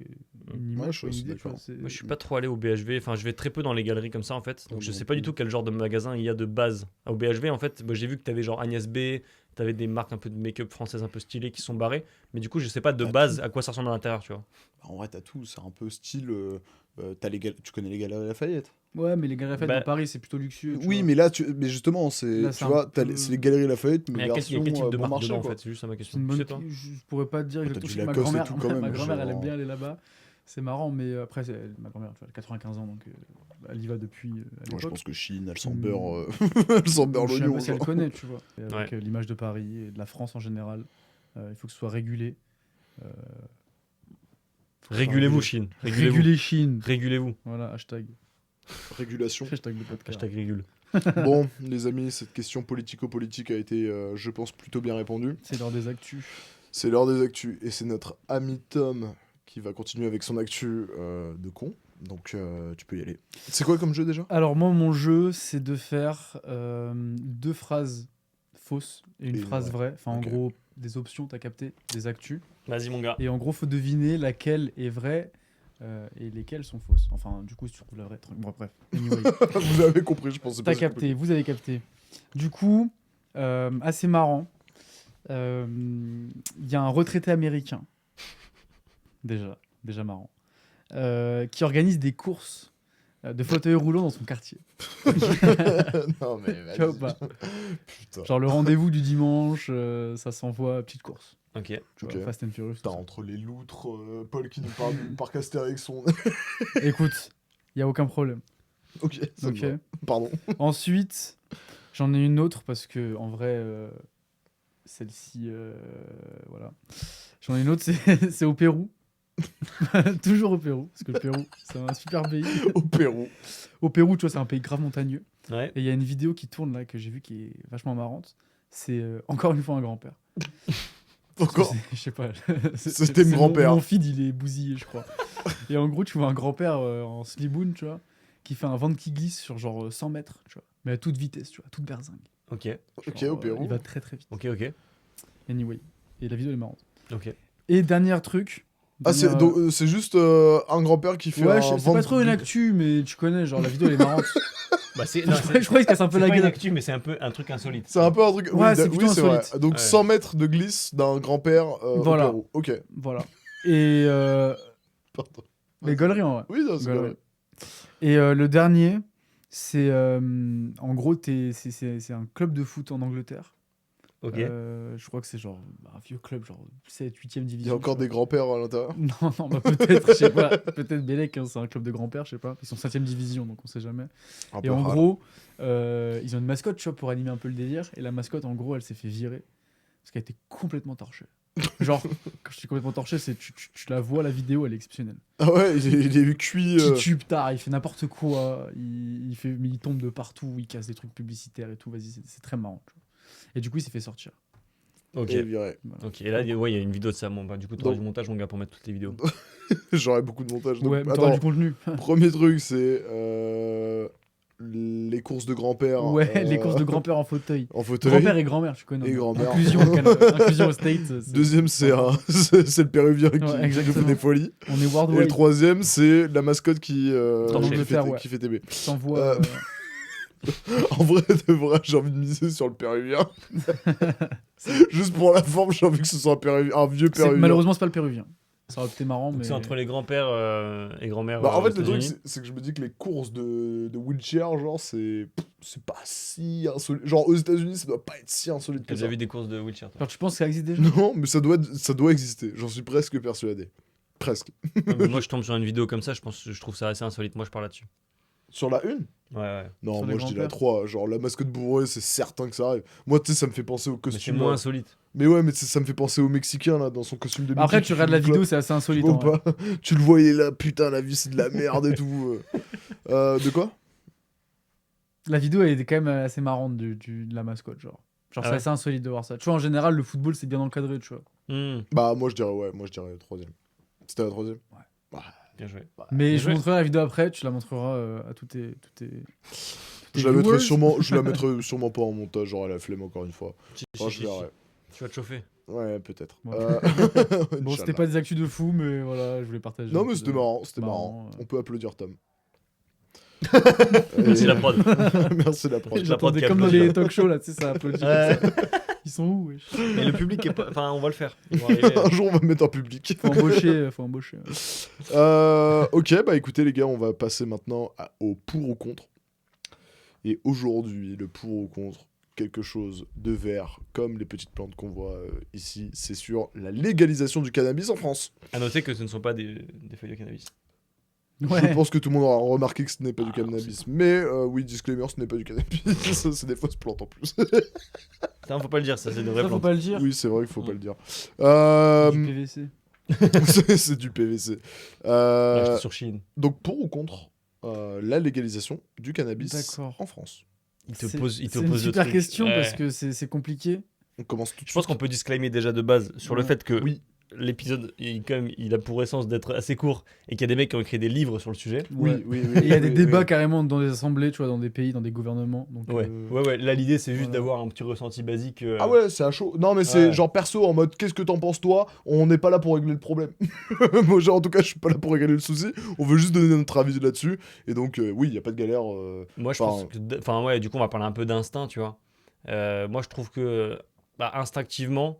une image, Ouais, je suis quoi, une aussi idée, tu vois, d'accord. c'est- je suis pas trop allé au BHV, enfin je vais très peu dans les galeries comme ça en fait, donc Oh, je non sais pas du plus. tout quel genre de magasin il y a de base. Au BHV en fait, moi, j'ai vu que t'avais genre Agnès B, t'avais des marques un peu de make-up françaises un peu stylées qui sont barrées, mais du coup je sais pas de T'as base tout. à quoi ça ressemble à l'intérieur, tu vois. En vrai, t'as tout. C'est un peu style. Tu connais les Galeries Lafayette? Ouais, mais les galeries Lafayette Bah, dans Paris, c'est plutôt luxueux. tu Oui, vois. mais là, mais justement, c'est, Là, tu c'est vois, un t'as peu- c'est les Galeries Lafayette, mais Mais il y a version quel type de bon marque marché, dedans en quoi. fait, c'est juste ça ma C'est question. une Tu bonne... sais toi Je pourrais pas te dire T'as exactement. du Je sais que Lacoste et tout, quand même, ma grand-mère, elle genre. aime bien aller là-bas. C'est marrant, mais après, ma grand-mère, tu vois, elle a 95 ans, donc elle y va depuis à Moi, je l'époque. pense que Chine, elle s'en Hmm. beurre, elle s'en beurre Je sais même l'oignon. pas si elle genre. connaît, tu vois. Et avec Ouais. l'image de Paris et de la France en général, il faut que ce soit régulé. Faut que ce soit Régulez-vous, régulé. Chine. Régulez-vous. Régulez Chine. Régulez-vous. Voilà, hashtag. Régulation. Hashtag le podcast. Hashtag régule. Bon, les amis, cette question politico-politique a été, je pense, plutôt bien répondue. C'est l'heure des actus. C'est l'heure des actus. Et c'est notre ami Tom qui va continuer avec son actu de con. Donc, tu peux y aller. C'est quoi comme jeu déjà? Alors moi, mon jeu, c'est de faire 2 phrases fausses et une Et phrase vraie. Enfin, Ok. en gros, des options, t'as capté, des actus. Vas-y, mon gars. Et en gros, faut deviner laquelle est vraie et lesquelles sont fausses. Enfin, du coup, si tu trouves la vraie... Bon, bref. Anyway, Vous avez compris, je pensais pas. t'as capté, vous avez capté. Du coup, assez marrant. Il y a un retraité américain, déjà marrant, qui organise des courses de fauteuils roulants dans son quartier. Non, mais Tu vois ou vas-y. pas Putain. Genre le rendez-vous du dimanche, ça s'envoie petite course. Ok. Tu Ok. vois, Fast and Furious. tout Putain, ça. entre les loutres, Paul qui nous parle du parc Astérix. Écoute, il y a aucun problème. Ok, ça me Ok. va. Pardon. Ensuite, j'en ai une autre parce que en vrai, celle-ci, voilà. J'en ai une autre, c'est au Pérou. Toujours au Pérou, parce que le Pérou, c'est un super pays. Au Pérou. Au Pérou, tu vois, c'est un pays grave montagneux. Ouais. Et il y a une vidéo qui tourne là, que j'ai vue, qui est vachement marrante. C'est encore une fois un grand-père. Encore. Je sais pas. C'était mon grand-père. Mon feed, il est bousillé, je crois. Et en gros, tu vois un grand-père en sliboun, tu vois, qui fait un ventre qui glisse sur genre 100 mètres, tu vois. Mais à toute vitesse, tu vois, toute berzingue. Ok. Ok, Genre, au Pérou. il va très très vite. Ok, ok. Anyway. Et la vidéo elle est marrante. Ok. Et dernier truc. Ah, c'est dernière- donc, c'est juste un grand-père qui fait Ouais, un c'est pas ventre trop une de- actu, mais tu connais, genre la vidéo elle est marrante. Bah, c'est. je crois qu'il se casse un peu c'est la pas une gueule. actu, mais c'est un peu un truc insolite. C'est un peu un truc. Ouais, c'est oui, plutôt c'est vrai. insolite. Donc Ouais. 100 mètres de glisse d'un grand-père Voilà. au Pérou. Ok. Voilà. Et. Pardon. Mais gaulerie en vrai. Oui, non, c'est Gaulerie. vrai. Et le dernier, c'est. En gros, c'est un club de foot en Angleterre. Ok. Je crois que c'est genre un vieux club, genre 7, 8ème division. Il y a encore tu des grands-pères à l'intérieur. vois. Non, bah peut-être, je sais pas. Peut-être Bélec, hein, c'est un club de grand-père, je sais pas. Ils sont 7ème division, donc on sait jamais. Un Et peu en rare. gros, ils ont une mascotte, tu vois, pour animer un peu le délire. Et la mascotte, en gros, elle s'est fait virer parce qu'elle était complètement torchée. Genre, quand je dis complètement torchée, c'est tu la vois, la vidéo, elle est exceptionnelle. Ah ouais, il est cuit. Petit tube tard, il fait n'importe quoi, mais il tombe de partout, il casse des trucs publicitaires et tout. Vas-y, c'est très marrant. Tu vois. Et du coup, il s'est fait sortir. Ok. Et viré. Voilà. Ok. Et là, ouais, il y a une vidéo de ça. Bon, bah, du coup, tu auras Donc- du montage, mon gars, pour mettre toutes les vidéos. J'aurais beaucoup de montage. Donc, Ouais, mais t'auras attends, du contenu. premier truc, c'est les courses de grand-père. Ouais, les courses de grand-père en fauteuil. En fauteuil. Grand-père et grand-mère, tu connais. Et grand-mère. Inclusion au Canada. Inclusion au States. Deuxième, c'est c'est le péruvien qui fait exactement. des folies. On est Et le worldwide. troisième, c'est la mascotte qui Angleterre, ouais. qui fait TB. Je t'envoie. Euh, En vrai, de vrai, j'ai envie de miser sur le péruvien. Juste pour la forme, j'ai envie que ce soit un vieux péruvien. Malheureusement, c'est pas le péruvien. Ça aurait été marrant, Donc mais. c'est entre les grands-pères et grand-mères. Bah, en aux fait, le truc, États-Unis. c'est que je me dis que les courses de wheelchair, genre, c'est pas si insolite. Genre, aux États-Unis, ça doit pas être si insolite T'as que ça. déjà vu des courses de wheelchair, toi? Genre, tu penses que ça existe déjà? Non, mais ça doit exister. J'en suis presque persuadé. Presque. Ouais, mais moi, je tombe sur une vidéo comme ça, je trouve ça assez insolite. Moi, je parle là-dessus. Sur la une? Ouais, ouais. Non, Sur moi les je dis la grands-pères. 3. Genre, la mascotte bourrée, c'est certain que ça arrive. Moi, tu sais, ça me fait penser au Mais c'est costume. moins insolite. Mais ouais, mais ça me fait penser au Mexicain, là, dans son costume de Mickey. Après, qui tu regardes fume la une vidéo, clope. c'est assez Tu insolite. vois en vrai. pas Tu le voyais là, putain, la vie c'est de la merde et tout. De quoi? La vidéo, elle est quand même assez marrante de la mascotte, genre. Genre, Ah c'est ouais assez insolite de voir ça. Tu vois, en général, le football, c'est bien encadré, tu vois. Hmm, Bah, moi je dirais la troisième. C'était la troisième? Ouais. Bah, bien joué. Mais Bien je joué. montrerai la vidéo après, tu la montreras à tous tes je la mettrai viewers. sûrement pas en montage, genre à la flemme encore une fois. Si, Enfin, si, je si, verrai. si. Tu vas te chauffer. Ouais, peut-être. Ouais. Bon, c'était Inch'Allah. pas des actus de fou, mais voilà, je voulais partager. Non, un mais peu c'était de- marrant, c'était marrant, marrant. On peut applaudir Tom. Merci Et- la prod. Merci la prod. La prod J'attendais qui comme dans applaudit, les là. talk shows, là, tu sais, ça applaudit. Ouais. comme ça. Ils sont où, wesh? Et le public est pas. Enfin, on va le faire. Ils vont arriver, Un jour, on va mettre en public. Faut embaucher, faut embaucher. Ok, bah écoutez les gars, on va passer maintenant au pour ou contre. Et aujourd'hui, le pour ou contre, quelque chose de vert, comme les petites plantes qu'on voit ici, c'est sur la légalisation du cannabis en France. À noter que ce ne sont pas des feuilles de cannabis. Ouais. Je pense que tout le monde aura remarqué que ce n'est pas du Ah, cannabis. Mais oui, disclaimer, ce n'est pas du cannabis. Ça, c'est des fausses plantes en plus. Ça, faut pas le dire, ça, c'est des vraies Ça, faut plantes. pas le dire. Oui, c'est vrai qu'il faut pas le dire. Du PVC. C'est du PVC. Ouais, j'étais sur Chine. Donc, pour ou contre la légalisation du cannabis D'accord. en France? Il te C'est- pose C'est une le super truc. question Ouais. parce que c'est compliqué. On commence tout de Je pense suite. qu'on peut disclaimer déjà de base sur le Ouais. fait que Oui, l'épisode, il a pour essence d'être assez court et qu'il y a des mecs qui ont écrit des livres sur le sujet. oui, Ouais. oui, oui. Et il y a des oui, débats oui. carrément dans des assemblées, tu vois, dans des pays, dans des gouvernements. Donc, Ouais. Là, l'idée, c'est juste voilà. d'avoir un petit ressenti basique. Ah ouais, c'est à chaud. Non, mais c'est Ouais. genre perso, en mode qu'est-ce que t'en penses toi? On n'est pas là pour régler le problème. Moi, genre, en tout cas, je suis pas là pour régler le souci. On veut juste donner notre avis là-dessus. Et donc, oui, il y a pas de galère. Moi, je Enfin, pense que. Enfin, ouais, du coup, on va parler un peu d'instinct, tu vois. Moi, je trouve que, instinctivement,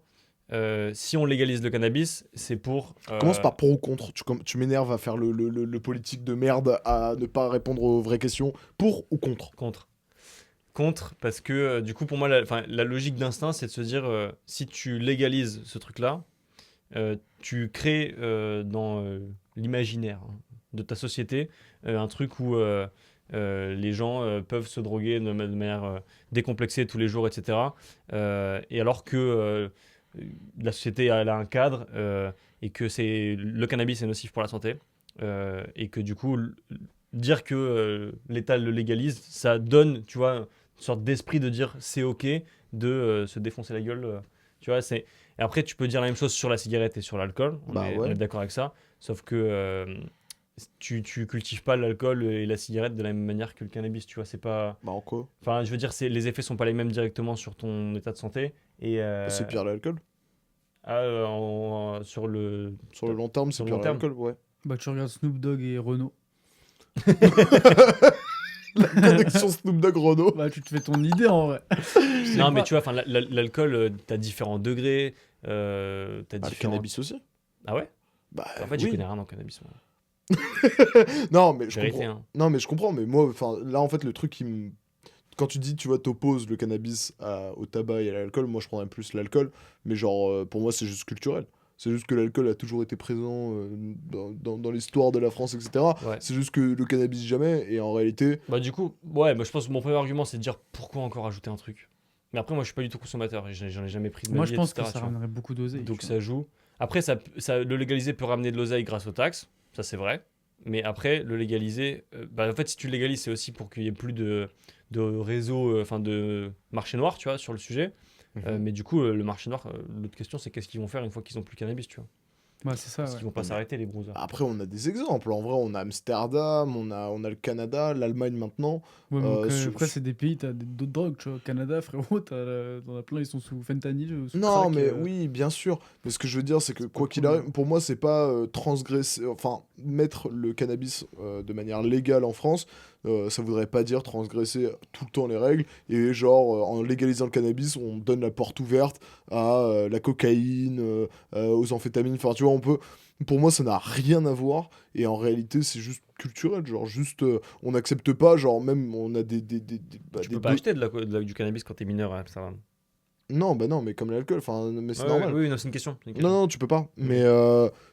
si on légalise le cannabis, c'est pour. commence par pour ou contre. Tu m'énerves à faire le politique de merde, à ne pas répondre aux vraies questions. Pour ou contre? Contre. Contre, parce que, du coup, pour moi, la logique d'instinct, c'est de se dire, si tu légalises ce truc-là, tu crées dans l'imaginaire de ta société un truc où les gens peuvent se droguer de manière décomplexée tous les jours, etc. Et alors que la société elle a un cadre et que le cannabis est nocif pour la santé et que du coup dire que l'État le légalise, ça donne, tu vois, une sorte d'esprit de dire c'est ok de se défoncer la gueule. Tu vois, c'est. Et après, tu peux dire la même chose sur la cigarette et sur l'alcool. On Bah est, ouais. on est d'accord avec ça. Sauf que tu cultives pas l'alcool et la cigarette de la même manière que le cannabis. Tu vois, c'est pas. Bah, en quoi? Enfin, je veux dire, les effets sont pas les mêmes directement sur ton état de santé. Et C'est pire l'alcool. sur le. Sur le long terme, c'est Sur le pire long terme. l'alcool, ouais. bah, tu regardes Snoop Dogg et Renault. La connexion Snoop Dogg Renault. Bah, tu te fais ton idée en vrai. Non, mais tu vois, enfin, l'alcool, t'as différents degrés. T'as Ah, le différents. cannabis aussi. Ah ouais. Bah, En fait, j'y oui. connais rien en cannabis. Moi. Non, mais je Vérité, comprends. hein. Non, mais je comprends. Mais moi, enfin, là, en fait, le truc qui me. Quand tu dis, tu vois, t'opposes le cannabis au tabac et à l'alcool, moi, je prendrais plus l'alcool. Mais genre, pour moi, c'est juste culturel. C'est juste que l'alcool a toujours été présent dans l'histoire de la France, etc. Ouais. C'est juste que le cannabis, jamais. Et en réalité, Bah du coup, ouais, je pense que mon premier argument c'est de dire pourquoi encore ajouter un truc. Mais après moi je suis pas du tout consommateur et j'en ai jamais pris de ma Moi, vie, je pense que etc., ça tu vois. ramènerait beaucoup d'oseille. Donc tu vois. ça joue. Après le légaliser peut ramener de l'oseille grâce aux taxes, ça c'est vrai. Mais après le légaliser, en fait si tu le légalises c'est aussi pour qu'il y ait plus de réseau, enfin de marché noir, tu vois, sur le sujet. Mais du coup le marché noir, l'autre question c'est qu'est-ce qu'ils vont faire une fois qu'ils ont plus le cannabis, tu vois. Ouais, c'est ça. Parce Ouais. qu'ils vont pas Mais- s'arrêter les brouseurs. après, on a des exemples. En vrai, on a Amsterdam, on a le Canada, l'Allemagne maintenant. Ouais, mais sur- après, c'est des pays, t'as d'autres drogues, tu vois. Canada, frérot, t'en as plein, ils sont sous fentanyl. Sous Non, crack, mais oui, bien sûr. Mais ce que je veux dire, c'est que c'est pas quoi qu'il cool, arrive, hein. pour moi, c'est pas transgresser, enfin, mettre le cannabis de manière légale en France, ça voudrait pas dire transgresser tout le temps les règles. Et genre, en légalisant le cannabis, on donne la porte ouverte à la cocaïne, aux amphétamines. Enfin, tu vois, on peut. Pour moi, ça n'a rien à voir. Et en réalité, c'est juste culturel. Genre, juste, on n'accepte pas. Genre, même, on a Tu peux pas acheter du cannabis quand t'es mineur à Amsterdam. Non, bah non, mais comme l'alcool. Enfin, mais c'est Ouais, normal. oui, non, c'est une question. c'est une Non, question. non, tu peux pas. Mais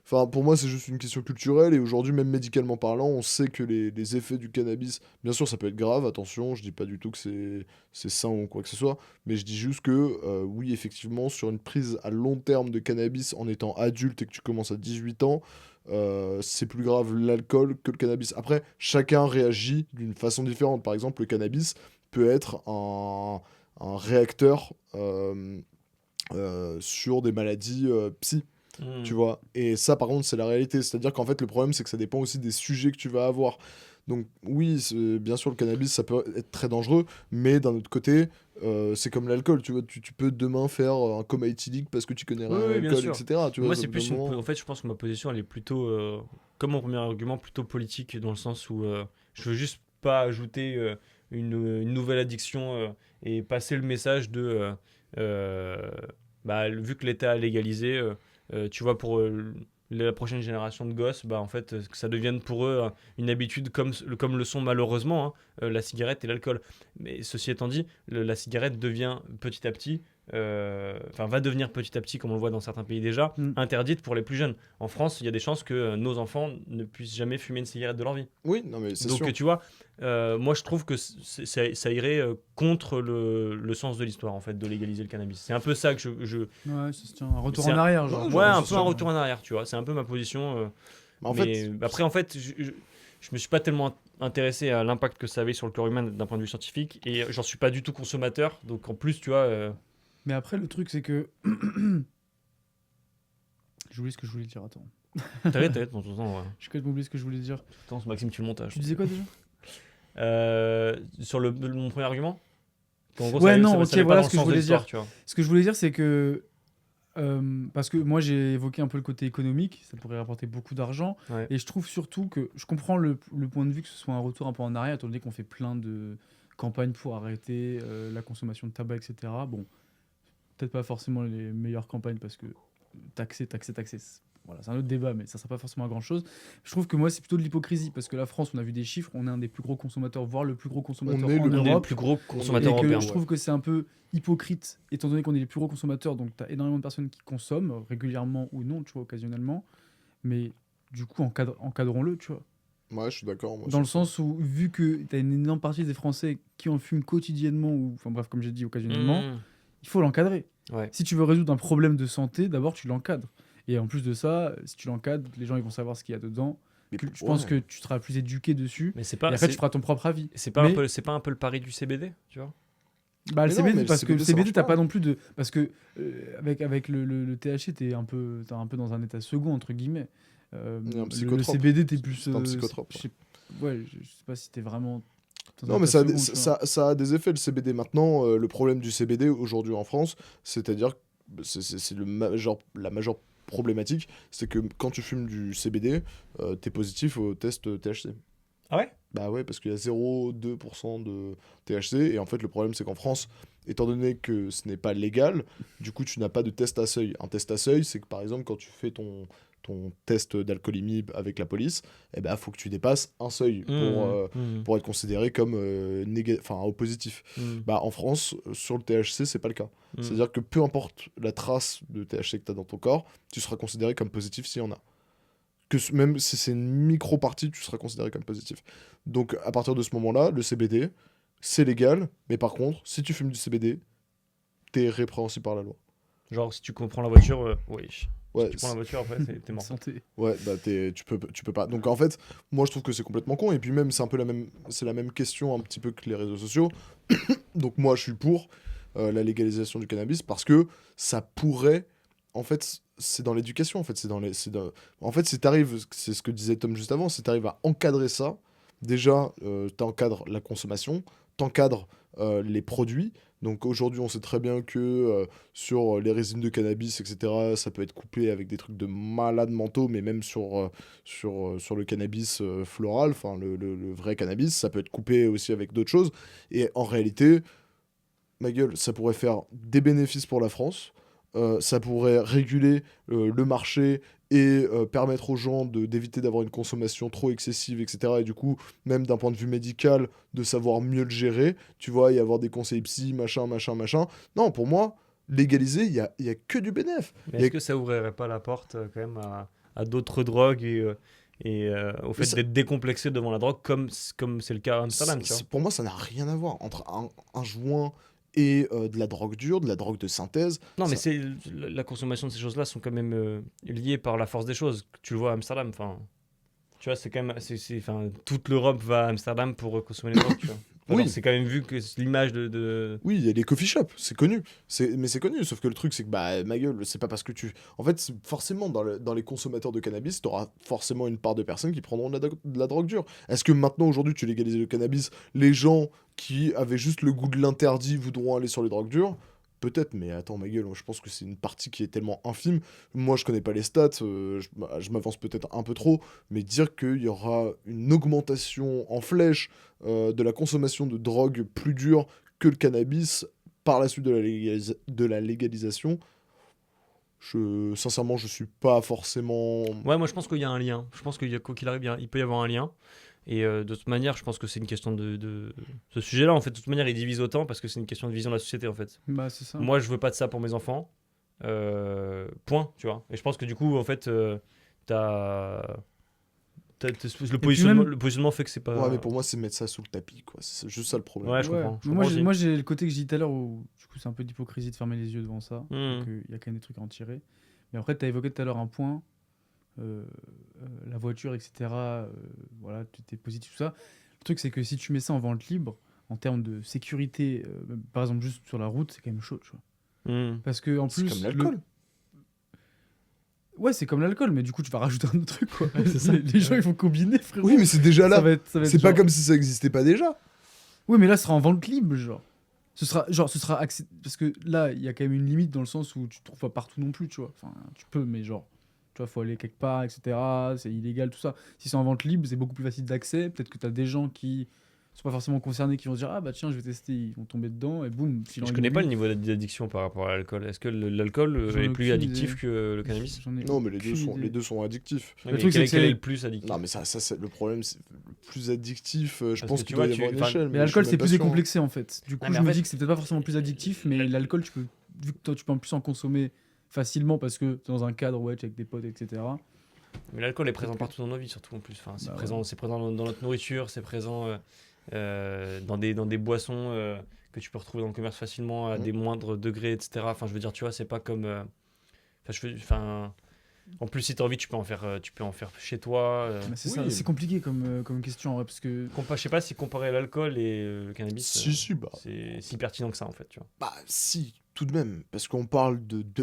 enfin, pour moi, c'est juste une question culturelle. Et aujourd'hui, même médicalement parlant, on sait que les effets du cannabis, bien sûr, ça peut être grave. Attention, je dis pas du tout que c'est sain ou quoi que ce soit. Mais je dis juste que, oui, effectivement, sur une prise à long terme de cannabis en étant adulte et que tu commences à 18 ans, c'est plus grave l'alcool que le cannabis. Après, chacun réagit d'une façon différente. Par exemple, le cannabis peut être un réacteur sur des maladies psy, Hmm. tu vois. Et ça, par contre, c'est la réalité. C'est-à-dire qu'en fait, le problème, c'est que ça dépend aussi des sujets que tu vas avoir. Donc, oui, bien sûr, le cannabis, ça peut être très dangereux, mais d'un autre côté, c'est comme l'alcool, tu vois. Tu peux demain faire un coma éthylique parce que tu connais rien Oui, à oui, bien l'alcool, sûr. etc. Tu vois, Moi, ça c'est bout plus d'un moment- En fait, je pense que ma position, elle est plutôt, comme mon premier argument, plutôt politique, dans le sens où je veux juste pas ajouter une nouvelle addiction et passer le message vu que l'État a légalisé, tu vois, pour la prochaine génération de gosses, bah, en fait, que ça devienne pour eux une habitude comme le sont malheureusement la cigarette et l'alcool. Mais ceci étant dit, la cigarette devient petit à petit, va devenir petit à petit, comme on le voit dans certains pays déjà, Mm. interdite pour les plus jeunes. En France, il y a des chances que nos enfants ne puissent jamais fumer une cigarette de leur vie. Oui, non, mais c'est Donc sûr. tu vois, moi je trouve que ça irait contre le sens de l'histoire en fait de légaliser le cannabis. C'est un peu ça que Ouais, ça se tient. Un retour C'est en un- arrière, genre. Ouais, ouais, un c'est peu sûr. un retour en arrière, tu vois. C'est un peu ma position. Mais en mais fait, après en fait, je me suis pas tellement intéressé à l'impact que ça avait sur le corps humain d'un point de vue scientifique et j'en suis pas du tout consommateur. Donc en plus, tu vois, Mais après, le truc, c'est que. J'ai oublié ce que je voulais dire, attends. t'arrêtes, bon, de toute façon, ouais. J'ai quand même oublié ce que je voulais dire. Attends, Maxime, tu le montages. Tu disais quoi déjà? Sur mon premier argument. Qu'en gros, Ouais, ça- non, ça- ok, ça allait pas voilà dans ce que le je sens de voulais l'histoire, dire. tu vois. Ce que je voulais dire, c'est que. Parce que moi, j'ai évoqué un peu le côté économique, ça pourrait rapporter beaucoup d'argent. Ouais. Et je trouve surtout que je comprends le point de vue que ce soit un retour un peu en arrière, étant donné qu'on fait plein de campagnes pour arrêter la consommation de tabac, etc. Bon, peut-être pas forcément les meilleures campagnes parce que taxer, voilà, c'est un autre débat, mais ça sera pas forcément à grand chose. Je trouve que moi, c'est plutôt de l'hypocrisie parce que la France, on a vu des chiffres, on est un des plus gros consommateurs, voire le plus gros consommateur On est en le- On est le Europe. plus gros Et consommateur que européen. je trouve que c'est un peu hypocrite, étant donné qu'on est les plus gros consommateurs, donc tu as énormément de personnes qui consomment, régulièrement ou non, tu vois, occasionnellement. Mais du coup, encadrons-le, tu vois. ouais, je suis d'accord. Moi, Dans le sur ça. sens où, vu que tu as une énorme partie des Français qui en fument quotidiennement, ou, enfin bref, comme j'ai dit, occasionnellement, Mmh. il faut l'encadrer. Ouais. Si tu veux résoudre un problème de santé, d'abord tu l'encadres. Et en plus de ça, si tu l'encadres, les gens ils vont savoir ce qu'il y a dedans. Mais Je pense ouais. que tu seras plus éduqué dessus. Mais c'est Et pas. après, tu feras ton propre avis. C'est pas, Mais- c'est pas un peu le pari du CBD, tu vois. Bah, le Mais non, CBD, mais le parce que le CBD, ça CBD, marche t'as pas. pas non plus de. Parce que avec le THC, t'es un peu dans un état second, entre guillemets. Il y a un Le psychotrope. CBD, t'es plus. C'est un psychotrope, je sais pas si t'es vraiment. dans un Non, mais état ça, second, tu vois. ça a des effets, le CBD. Maintenant, le problème du CBD aujourd'hui en France, c'est-à-dire, c'est la majeure problématique, c'est que quand tu fumes du CBD, t'es positif au test THC. Ah ouais. Bah ouais, parce qu'il y a 0,2% de THC, et en fait, le problème, c'est qu'en France, étant donné que ce n'est pas légal, du coup, tu n'as pas de test à seuil. Un test à seuil, c'est que par exemple, quand tu fais ton test d'alcoolémie avec la police, eh ben, faut que tu dépasses un seuil pour être considéré comme au positif. Bah, en France, sur le THC, c'est pas le cas. C'est-à-dire que peu importe la trace de THC que tu as dans ton corps, tu seras considéré comme positif s'il y en a. Même si c'est une micro-partie, tu seras considéré comme positif. Donc, à partir de ce moment-là, le CBD, c'est légal, mais par contre, si tu fumes du CBD, t'es répréhensible par la loi. Genre, si tu comprends la voiture, oui. Ouais, Si tu prends la voiture, après, t'es mort. Santé. ouais, bah tu peux pas. Donc en fait, moi je trouve que c'est complètement con. Et puis même, c'est un peu la même question un petit peu que les réseaux sociaux. Donc moi je suis pour la légalisation du cannabis parce que ça pourrait, en fait, c'est dans l'éducation. En fait, en fait, si t'arrives, c'est ce que disait Tom juste avant, si t'arrives à encadrer ça, déjà, t'encadres la consommation, t'encadres les produits. Donc aujourd'hui, on sait très bien que sur les résines de cannabis, etc., ça peut être coupé avec des trucs de malades mentaux, mais même sur le cannabis floral, enfin le vrai cannabis, ça peut être coupé aussi avec d'autres choses. Et en réalité, ma gueule, ça pourrait faire des bénéfices pour la France, ça pourrait réguler le marché et permettre aux gens d'éviter d'avoir une consommation trop excessive, etc. Et du coup, même d'un point de vue médical, de savoir mieux le gérer, tu vois, y avoir des conseils psy, machin. Non, pour moi, légaliser, il y a que du bénéf. Mais Y a- est-ce que ça ouvrirait pas la porte quand même à d'autres drogues et au fait ça- d'être décomplexé devant la drogue comme c'est le cas à Amsterdam, tu vois. Pour moi, ça n'a rien à voir entre un joint et de la drogue dure, de la drogue de synthèse. Non, mais Ça- la consommation de ces choses-là sont quand même liées par la force des choses. Tu le vois à Amsterdam, enfin, tu vois, c'est quand même, enfin, toute l'Europe va à Amsterdam pour consommer les drogues, tu vois. Enfin, Oui. genre, c'est quand même vu que c'est l'image de... Oui, il y a les coffee shops, c'est connu. Mais c'est connu, sauf que le truc, c'est que, bah, ma gueule, c'est pas parce que tu. En fait, forcément, dans les consommateurs de cannabis, t'auras forcément une part de personnes qui prendront de la drogue dure. Est-ce que maintenant, aujourd'hui, tu légalises le cannabis, les gens qui avaient juste le goût de l'interdit voudront aller sur les drogues dures? Peut-être, mais attends, ma gueule, je pense que c'est une partie qui est tellement infime. Moi, je connais pas les stats, je m'avance peut-être un peu trop, mais dire qu'il y aura une augmentation en flèche de la consommation de drogue plus dure que le cannabis par la suite de la légalisation, Sincèrement, je suis pas forcément. Ouais, moi je pense qu'il y a un lien. Je pense qu'il y a, quoi qu'il arrive, il peut y avoir un lien. Et de toute manière, je pense que c'est une question de... Ce sujet-là, en fait, de toute manière, il divise autant parce que c'est une question de vision de la société, en fait. Bah, c'est ça. Moi, je veux pas de ça pour mes enfants. Point, tu vois. Et je pense que du coup, en fait, le positionnement fait que c'est pas... Ouais, mais pour moi, c'est mettre ça sous le tapis, quoi. C'est juste ça le problème. Ouais, je comprends. Mais moi, j'ai le côté que j'ai dit tout à l'heure où du coup c'est un peu d'hypocrisie de fermer les yeux devant ça. Hmm. Donc il y a quand même des trucs à en tirer. Mais après, tu as évoqué tout à l'heure un point, la voiture, etc. Voilà, tu étais positif, tout ça. Le truc, c'est que si tu mets ça en vente libre, en termes de sécurité, par exemple juste sur la route, c'est quand même chaud, tu vois. Hmm. Parce que en C'est plus, comme l'alcool. Ouais, c'est comme l'alcool, mais du coup, tu vas rajouter un autre truc, quoi. C'est ça. Les gens, ils vont combiner, frérot. Oui, mais c'est déjà là. Ça va être C'est pas genre- comme si ça existait pas déjà. Oui, mais là, ce sera en vente libre, genre. Ce sera parce que là, il y a quand même une limite dans le sens où tu trouves pas partout non plus, tu vois. Enfin, tu peux, mais genre, tu vois, faut aller quelque part, etc. C'est illégal, tout ça. Si c'est en vente libre, c'est beaucoup plus facile d'accès. Peut-être que t'as des gens qui sont pas forcément concernés qui vont se dire, ah bah tiens, je vais tester, ils vont tomber dedans, et boum, Je connais pas le niveau d'addiction par rapport à l'alcool. Est-ce que l'alcool J'en ai est plus aucune addictif idée. que le cannabis? Non, mais les deux sont addictifs. Ouais, Le mais truc, c'est que quel c'est- est le plus addictif? Non, mais ça c'est le problème, c'est le plus addictif. Je Parce pense que qu'il tu vois, doit y avoir une enfin, échelle. Mais l'alcool, je suis c'est même plus pas sûr. décomplexé en fait. Du coup, Ah, mais je en me fait- dis que c'est peut-être pas forcément plus addictif, mais l'alcool, tu peux, vu que toi, tu peux en plus en consommer facilement parce que t'es dans un cadre, ouais, t'es avec des potes, etc. Mais l'alcool est présent partout dans nos vies, surtout en plus. Enfin, c'est Bah présent, c'est présent dans notre nourriture, c'est présent dans des boissons que tu peux retrouver dans le commerce facilement à des moindres degrés, etc. Enfin, je veux dire, tu vois, c'est pas comme. En plus, si t'as envie, tu peux en faire chez toi. Mais c'est Oui. ça, c'est compliqué comme question en vrai, parce que Je sais pas si comparer l'alcool et le cannabis, Si, bah. c'est si pertinent que ça en fait, tu vois. Bah, si, tout de même. Parce qu'on parle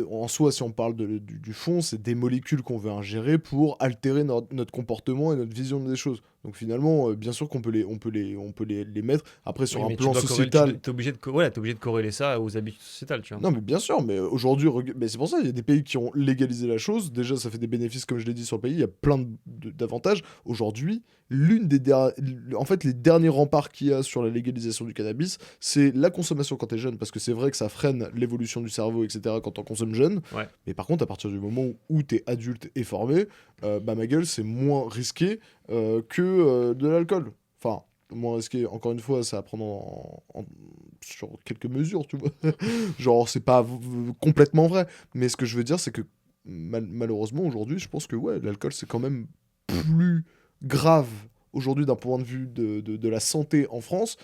en soi, si on parle du fond, c'est des molécules qu'on veut ingérer pour altérer notre comportement et notre vision des choses. Donc finalement, bien sûr qu'on peut les mettre. Après, sur Oui, un mais plan tu dois sociétal. t'es obligé de corréler ça aux habitudes sociétales, tu vois. Non, mais bien sûr, mais aujourd'hui, mais c'est pour ça, il y a des pays qui ont légalisé la chose. Déjà, ça fait des bénéfices, comme je l'ai dit, sur le pays. Il y a plein d'avantages. Aujourd'hui, en fait, les derniers remparts qu'il y a sur la légalisation du cannabis, c'est la consommation quand t'es jeune, parce que c'est vrai que ça freine l'évolution du cerveau, etc., quand on consomme jeune. Ouais. Mais par contre, à partir du moment où t'es adulte et formé, bah ma gueule, c'est moins risqué que de l'alcool. Enfin, moins risqué, encore une fois, ça à prendre sur quelques mesures, tu vois. Genre, c'est pas complètement vrai. Mais ce que je veux dire, c'est que malheureusement, aujourd'hui, je pense que ouais, l'alcool, c'est quand même plus grave aujourd'hui d'un point de vue de la santé en France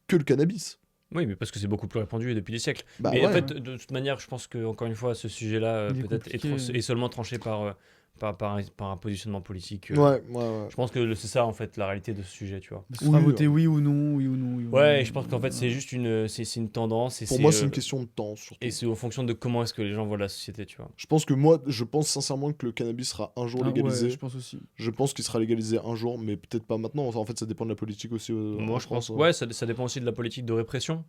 que le cannabis. Oui, mais parce que c'est beaucoup plus répandu depuis des siècles. Bah mais ouais, en fait, de toute manière, je pense que encore une fois, ce sujet-là Il est peut-être compliqué. est seulement tranché par un positionnement politique. ouais. Je pense que c'est ça en fait la réalité de ce sujet, tu vois. se fera Oui, voter oui ou non, oui ou non, oui ou Ouais, non. et je pense qu'en fait c'est juste c'est une tendance. Et Pour moi, c'est une question de temps, surtout. Et c'est en fonction de comment est-ce que les gens voient la société, tu vois. Je pense sincèrement que le cannabis sera un jour Ah, légalisé. ouais, je pense aussi. Je pense qu'il sera légalisé un jour, mais peut-être pas maintenant. Enfin, en fait, ça dépend de la politique aussi. Moi, en je France, pense. Ouais, ça dépend aussi de la politique de répression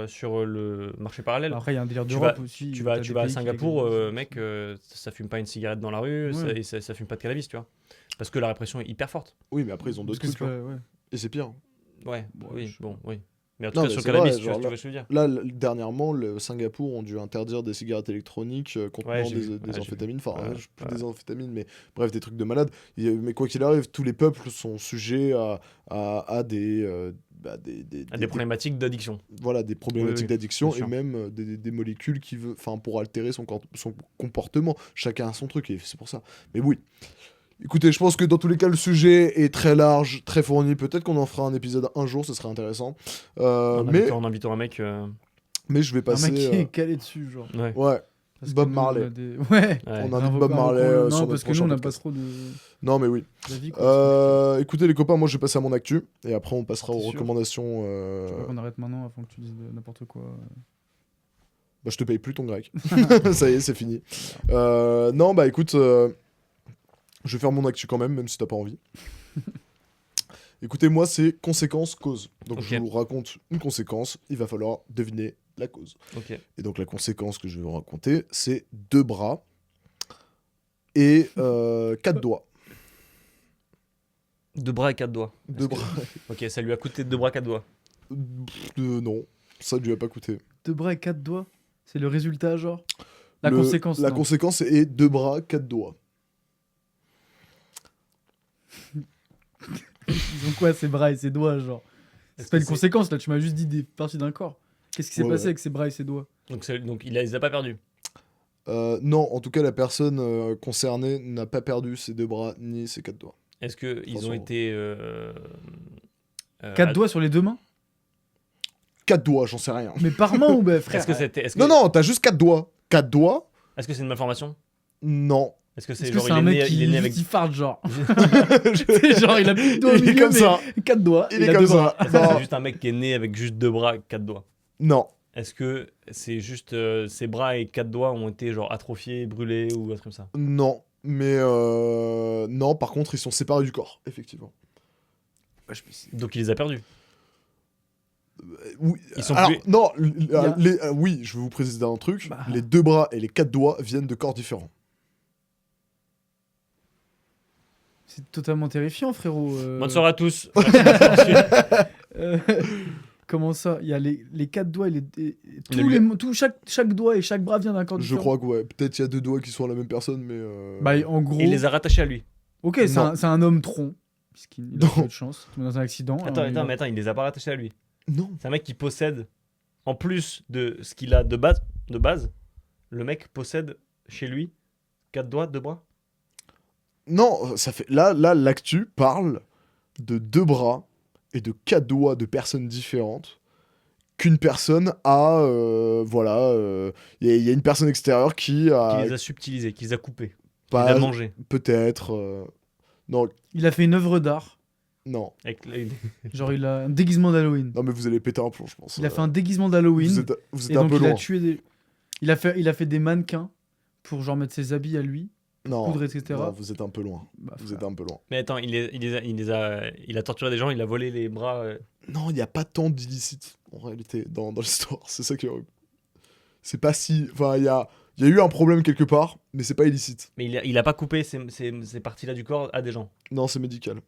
sur le marché parallèle. Après, il y a un délire Tu d'Europe vas- aussi. Tu t'as vas, des tu vas à pays qui Singapour, légalisent. mec, ça fume pas une cigarette dans la rue, Ouais. ça fume pas de cannabis, tu vois. Parce que la répression est hyper forte. Oui, mais après, ils ont Parce d'autres que trucs. c'est hein. pas- ouais. Et c'est pire. Ouais, Ouais, oui, je- bon, oui. Mais en tout Non, cas, mais sur le c'est cannabis, vrai, tu vois genre ce que je veux dire. Là, dernièrement, le Singapour ont dû interdire des cigarettes électroniques contenant Ouais, j'ai des, vu. des Ouais, j'ai amphétamines. Enfin, Ouais, plus ouais. des amphétamines, mais bref, des trucs de malade. Mais quoi qu'il arrive, tous les peuples sont sujets à Des problématiques d'addiction. voilà, des problématiques Oui, oui, d'addiction bien et sûr. même des molécules pour altérer son comportement. Chacun a son truc et c'est pour ça. Mais oui. Écoutez, je pense que dans tous les cas, le sujet est très large, très fourni. Peut-être qu'on en fera un épisode un jour, ce serait intéressant. En invitant un mec. Mais je vais Un passer. mec qui est calé dessus, genre. Ouais. Ouais, Parce que Bob nous, Marley. on a des- Ouais. Ouais. on invite Invoquons- Bob Marley invoquons-le. sur Non, notre parce que nous, prochain on n'a pas podcast. trop Non, mais oui. d'avis, quoi. Écoutez, les copains, moi je vais passer à mon actu et après on passera T'es aux sûr recommandations. Je crois qu'on arrête maintenant avant que tu dises n'importe quoi. Bah, je te paye plus ton grec. Ça y est, c'est fini. Non, bah écoute, je vais faire mon actu quand même si t'as pas envie. Écoutez, moi c'est conséquence-cause. Donc Ok. je vous raconte une conséquence, il va falloir deviner la cause. Ok. Et donc la conséquence que je vais vous raconter, c'est 2 bras et 4 doigts. 2 bras et 4 doigts. 2 bras. Ok, ça lui a coûté 2 bras, 4 doigts. Non, ça ne lui a pas coûté. 2 bras et 4 doigts. C'est le résultat, genre. La conséquence, La non. conséquence est 2 bras, 4 doigts. Ils ont quoi, ses bras et ses doigts, genre? Est-ce C'est pas que une conséquence, là, tu m'as juste dit des parties d'un corps. Qu'est-ce qui s'est Ouais, passé ouais. avec ses bras et ses doigts? Donc il les a pas perdus. Non, en tout cas, la personne concernée n'a pas perdu ses 2 bras ni ses 4 doigts. Est-ce qu'ils Attention. ont été. 4 doigts sur les 2 mains? 4 doigts, j'en sais rien. Mais par main ou bah, frère? Est-ce que c'était. Est-ce que... Non, non, t'as juste 4 doigts. 4 doigts? Est-ce que c'est une malformation? Non. Est-ce que c'est Est-ce que genre c'est un mec il est né avec. qui farte, genre? C'est genre, il a plus de doigts au Il est milieu, comme mais ça. 4 doigts. Il est a comme 2 bras. ça. Est-ce que Non. c'est juste un mec qui est né avec juste 2 bras, 4 doigts? Non. Est-ce que c'est juste ses bras et 4 doigts ont été genre atrophiés, brûlés ou un truc comme ça? Non. Mais non, par contre, ils sont séparés du corps, effectivement. Donc il les a perdus. Oui. Ils sont Alors, plus- non, a- oui, je vais vous préciser un truc. Bah. Les 2 bras et les 4 doigts viennent de corps différents. C'est totalement terrifiant, frérot. Bonne soirée à tous. Euh, Comment ça? Il y a les 4 doigts et Il a chaque doigt et chaque bras vient d'un corps Je différent. crois que ouais. Peut-être il y a 2 doigts qui sont à la même personne, mais. Bah, en gros. Il les a rattachés à lui. Ok, Non. c'est un homme tronc. Puisqu'il a Non. pas eu de chance. Il est dans un accident. alors il va- Mais attends, il les a pas rattachés à lui. Non. C'est un mec qui possède, en plus de ce qu'il a de base, le mec possède chez lui 4 doigts, 2 bras. Non, ça fait. Là, l'actu parle de 2 bras et de 4 doigts de personnes différentes qu'une personne a. Voilà. Il y a une personne extérieure qui Qui a. les a subtilisés, qui les a coupés, qui pas- les a mangés. Peut-être. Non, Il a fait une œuvre d'art. non. Avec Genre, il a un déguisement d'Halloween. Non, mais vous allez péter un plomb, je pense. Il a fait un déguisement d'Halloween. Vous êtes Et un donc, peu il a loin. tué des. Il a fait des mannequins pour genre mettre ses habits à lui, Non. poudre, etc. Non, vous êtes un peu loin. Bah, Vous frère. êtes un peu loin. Mais attends, il a torturé des gens, il a volé les bras. Non, il n'y a pas tant d'illicite en réalité dans l'histoire. C'est ça qui est horrible. C'est pas si. Enfin, il y a eu un problème quelque part, mais c'est pas illicite. Mais il a pas coupé ces parties-là du corps à des gens. Non, c'est médical.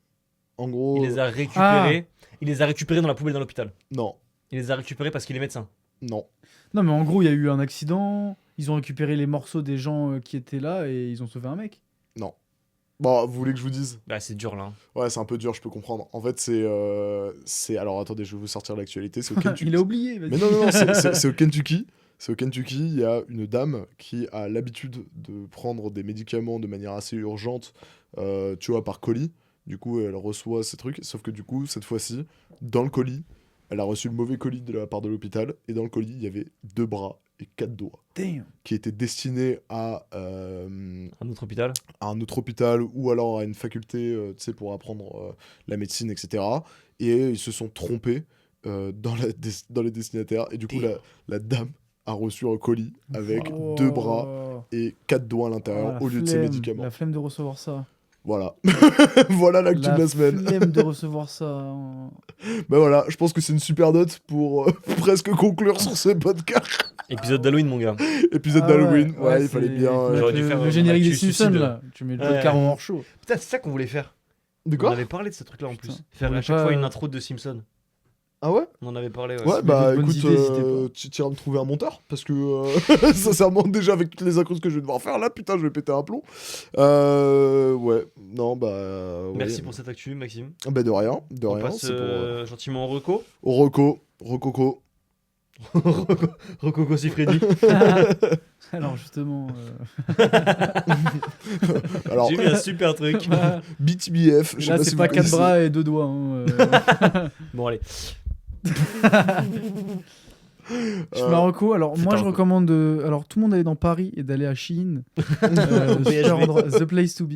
En gros. Il les a récupérés. Il les a récupérés dans la poubelle dans l'hôpital. Non, Il les a récupérés parce qu'il est médecin. non. Non, mais en gros, il y a eu un accident. Ils ont récupéré les morceaux des gens qui étaient là et ils ont sauvé un mec. Bon, vous voulez que je vous dise? Bah c'est dur là. Hein. Ouais, c'est un peu dur, je peux comprendre. En fait, c'est. Alors attendez, je vais vous sortir l'actualité. C'est au Kentucky. Il a oublié. vas-y. Mais non, non, non, c'est au Kentucky. C'est au Kentucky, il y a une dame qui a l'habitude de prendre des médicaments de manière assez urgente, tu vois, par colis. Du coup, elle reçoit ces trucs, sauf que du coup, cette fois-ci, dans le colis, elle a reçu le mauvais colis de la part de l'hôpital, et dans le colis, il y avait 2 bras et 4 doigts, Damn. qui étaient destinés Un autre hôpital. à un autre hôpital, ou alors à une faculté, tu sais, pour apprendre la médecine, etc. Et ils se sont trompés dans les destinataires, et du coup, la dame a reçu un colis avec Oh. 2 bras et 4 doigts à l'intérieur Oh, la au lieu de ses flemme, médicaments. La flemme de recevoir ça. Voilà. Voilà l'actu de la semaine. flemme de recevoir ça. Bah voilà, je pense que c'est une super note pour presque conclure sur ce podcast. Épisode d'Halloween mon gars. Épisode Ah d'Halloween, ouais, il c'est- fallait bien. faut mettre J'aurais dû le, faire, le générique des l'actu Simpsons suicide. là. Tu mets le Ouais. podcast en hors show. Putain c'est ça qu'on voulait faire. De On quoi avait parlé de ce truc là en plus. Putain. Faire On à a chaque pas- fois une intro de Simpson. Ah ouais? On en avait parlé. Ouais, si bah vous avez écoute, d'autres bonnes idées, n'hésitez tu iras me trouver un monteur parce que sincèrement, déjà avec toutes les accros que je vais devoir faire là, putain, je vais péter un plomb. Ouais, non, bah. Ouais. Merci pour cette actu Maxime. Bah de rien, de On rien. passe C'est pour. gentiment au reco. Au Rococo. Rococo si Freddy. Alors justement. Alors, J'ai vu un super truc. BTBF, je sais Là, pas c'est si pas vous 4 connaissez. bras et 2 doigts. hein, Bon allez. Je fais Marocco. Alors, c'est moi, un je peu. recommande. Alors, tout le monde allait dans Paris et d'aller à Shein. BHV. Super endroit, The Place to be.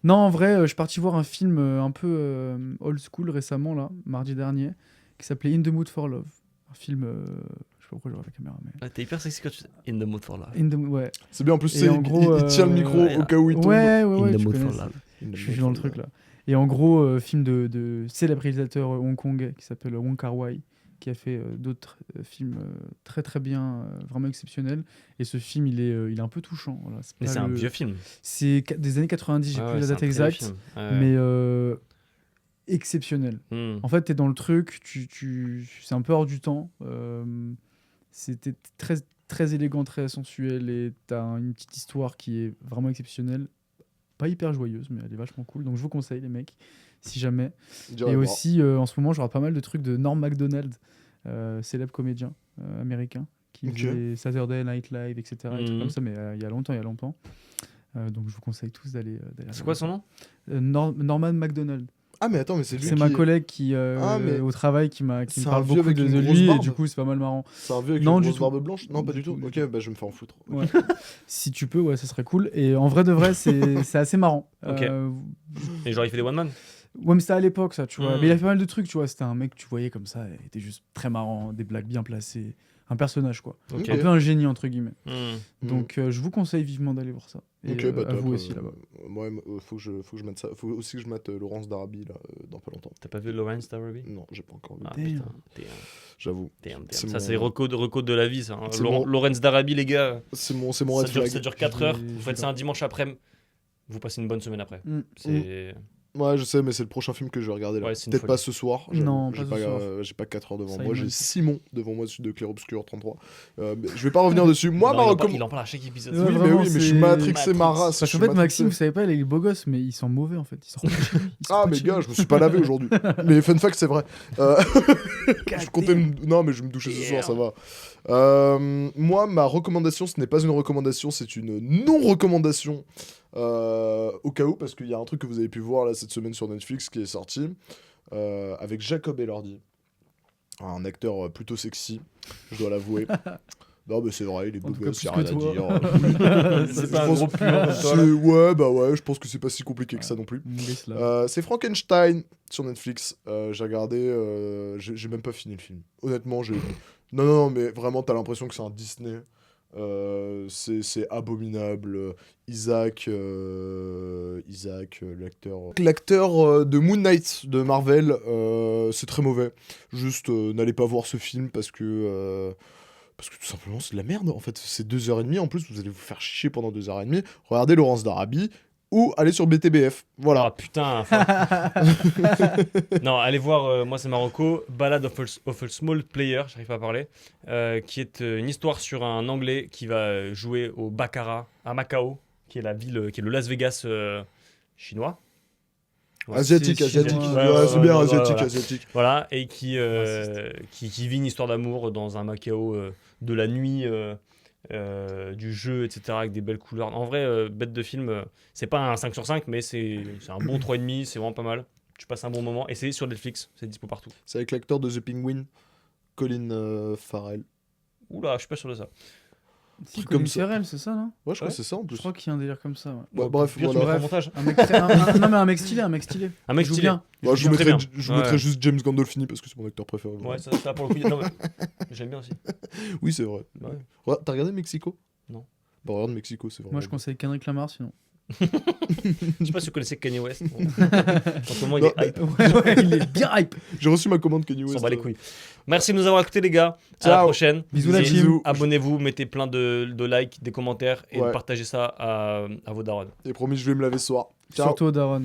Non, en vrai, je suis parti voir un film un peu old school récemment, là, mardi dernier, qui s'appelait In the Mood for Love. Un film. Je sais pas pourquoi je regarde la caméra, mais. Ah, t'es hyper sexy quand tu In the mood for love. In the, ouais. C'est bien, en plus, Et c'est en gros, il tient le micro ouais, au cas où il tombe. Ouais, ouais, ouais. In the tu mood connais, for love. je suis dans le truc là. Et en gros, film de célèbre réalisateur hongkongais qui s'appelle Wong Kar-wai, qui a fait d'autres films très très bien, vraiment exceptionnels. Et ce film, il est un peu touchant. Voilà. Mais pas c'est un le- vieux film. C'est des années 90, j'ai Ouais, plus ouais, la c'est un date très vieux exacte, film. Ouais, mais exceptionnel. Hmm. En fait, t'es dans le truc, c'est un peu hors du temps. C'était très très élégant, très sensuel, et t'as une petite histoire qui est vraiment exceptionnelle. Pas hyper joyeuse, mais elle est vachement cool. Donc je vous conseille, les mecs, si jamais. J'irai Et voir. aussi, en ce moment, je regarde pas mal de trucs de Norm Macdonald, célèbre comédien américain, qui Ok. faisait Saturday Night Live, etc. Et trucs Mhm. comme ça, mais il y a longtemps. Donc je vous conseille tous d'aller. C'est quoi son nom? Norman Macdonald. Ah, mais attends, mais c'est lui C'est qui... ma collègue qui, Ah, mais au travail, qui me c'est un parle vieux beaucoup avec de une grosse lui, et barbe du coup, c'est pas mal marrant. C'est un vieux avec Non, une du grosse tout. barbe blanche? Non, pas Du du tout. tout, Ok, du bah je vais me faire en foutre. Ouais. Si tu peux, ouais, ça serait cool. Et en vrai de vrai, c'est assez marrant. Ok. Et genre, il fait des one man? Ouais, mais c'était à l'époque, ça, tu vois. Mm. Mais il a fait pas mal de trucs, tu vois. C'était un mec que tu voyais comme ça, il était juste très marrant, des blagues bien placées. Un personnage, quoi. Ok. Un peu un génie, entre guillemets. Hmm. Donc, je vous conseille vivement d'aller voir ça. Et Ok, bah à top, vous aussi, là-bas. Moi, faut que je mette ça. Faut aussi que je mette Laurence d'Arabie, là, dans pas longtemps. T'as pas vu Lawrence d'Arabie? Non, j'ai pas encore vu. Ah Damn. putain, J'avoue. damn. C'est Ça, mon- c'est reco de la vie, ça. hein. C'est mon- Lawrence d'Arabie, les gars, C'est mon ça red flag. dure 4 Je heures. vais- Vous je faites vais ça un dimanche après, vous passez une bonne semaine après. C'est. Ouais, je sais, mais c'est le prochain film que je vais regarder là. Ouais, c'est une Peut-être folie. pas ce soir. j'avoue. Non, j'ai pas ce soir. j'ai pas 4 heures devant Ça, moi. il J'ai m'a- Simon devant moi, celui de Clair Obscur 33. Mais je vais pas revenir dessus. Moi, Non, ma il en parle- recommandation. il en parle à chaque épisode. Ouais, Oui, mais vraiment, oui, mais je suis c'est- matrixé ma Matrix. race. Parce je qu'en suis fait, Maxime, matrixé. vous savez pas, il est beau gosse, mais il sent mauvais, en fait. Il sent pas chez lui. Il sent Ah, pas mais chez gars, lui. je me suis pas lavé aujourd'hui. Mais fun fact, c'est vrai. Je comptais Non, mais je vais me doucher ce soir, ça va. Moi, ma recommandation, ce n'est pas une recommandation, c'est une non-recommandation. Au cas où, parce qu'il y a un truc que vous avez pu voir là cette semaine sur Netflix qui est sorti avec Jacob Elordi, un acteur plutôt sexy, je dois l'avouer. Non, mais c'est vrai, il est beau En tout cas, gosse, plus y a rien que à toi. dire. C'est Je pas un pense- gros puant comme toi, là. Ouais, bah ouais, je pense que c'est pas si compliqué que ça non plus. Mon gars, c'est là. C'est Frankenstein sur Netflix. J'ai regardé, j'ai même pas fini le film. Honnêtement, j'ai. Non, mais vraiment, t'as l'impression que c'est un Disney. C'est abominable. Isaac, l'acteur de Moon Knight de Marvel, c'est très mauvais. Juste, n'allez pas voir ce film parce que tout simplement c'est de la merde en fait. C'est 2h30 en plus, vous allez vous faire chier pendant 2h30. Regardez Laurence d'Arabie ou allez sur BTBF. Ah Voilà. putain. Non, allez voir, moi c'est Marocco, Ballad of a Small Player, j'arrive pas à parler, qui est une histoire sur un Anglais qui va jouer au Baccarat à Macao, qui est la ville, qui est le Las Vegas chinois. Ouais. Asiatique, c'est asiatique. chinois. Ouais, Ouais, c'est bien, ouais, asiatique, voilà. asiatique. Voilà, et qui vit une histoire d'amour dans un Macao de la nuit, du jeu, etc., avec des belles couleurs. En vrai, bête de film, c'est pas un 5 sur 5, mais c'est un bon 3,5, c'est vraiment pas mal. Tu passes un bon moment, et c'est sur Netflix, c'est dispo partout. C'est avec l'acteur de The Penguin, Colin Farrell. Oula, je suis pas sûr de ça. Si, truc Colin comme ça. Farrell, c'est ça, non? Ouais, je crois Ouais. que c'est ça en plus. Je crois qu'il y a un délire comme ça, ouais. Ouais, bref, Pire, tu voilà. me feras un montage. Un mec non, mais un mec stylé, un mec stylé. Un mec Il joue stylé. bien. Bah, je vous Très mettrai, bien. je vous mettrai Ouais. juste James Gandolfini parce que c'est mon acteur préféré. Ouais, ça pour le coup, non, mais j'aime bien aussi. Oui, c'est vrai. Ouais. Ouais, t'as regardé Mexico? Non. Bah, regarde Mexico, c'est vraiment. Moi, je conseille Kendrick Lamar, sinon. Je sais pas si vous connaissez Kanye West. Bon. En ce moment, il Non, est hype. Ouais, il est bien hype. J'ai reçu ma commande Kanye On West. s'en bat les couilles. Merci de nous avoir écoutés, les gars. À la Ciao. prochaine. Bisous, la Et team. Abonnez-vous, mettez plein de likes, des commentaires et Ouais. partagez ça à vos darons. Et promis, je vais me laver ce soir. Ciao. Surtout Daron.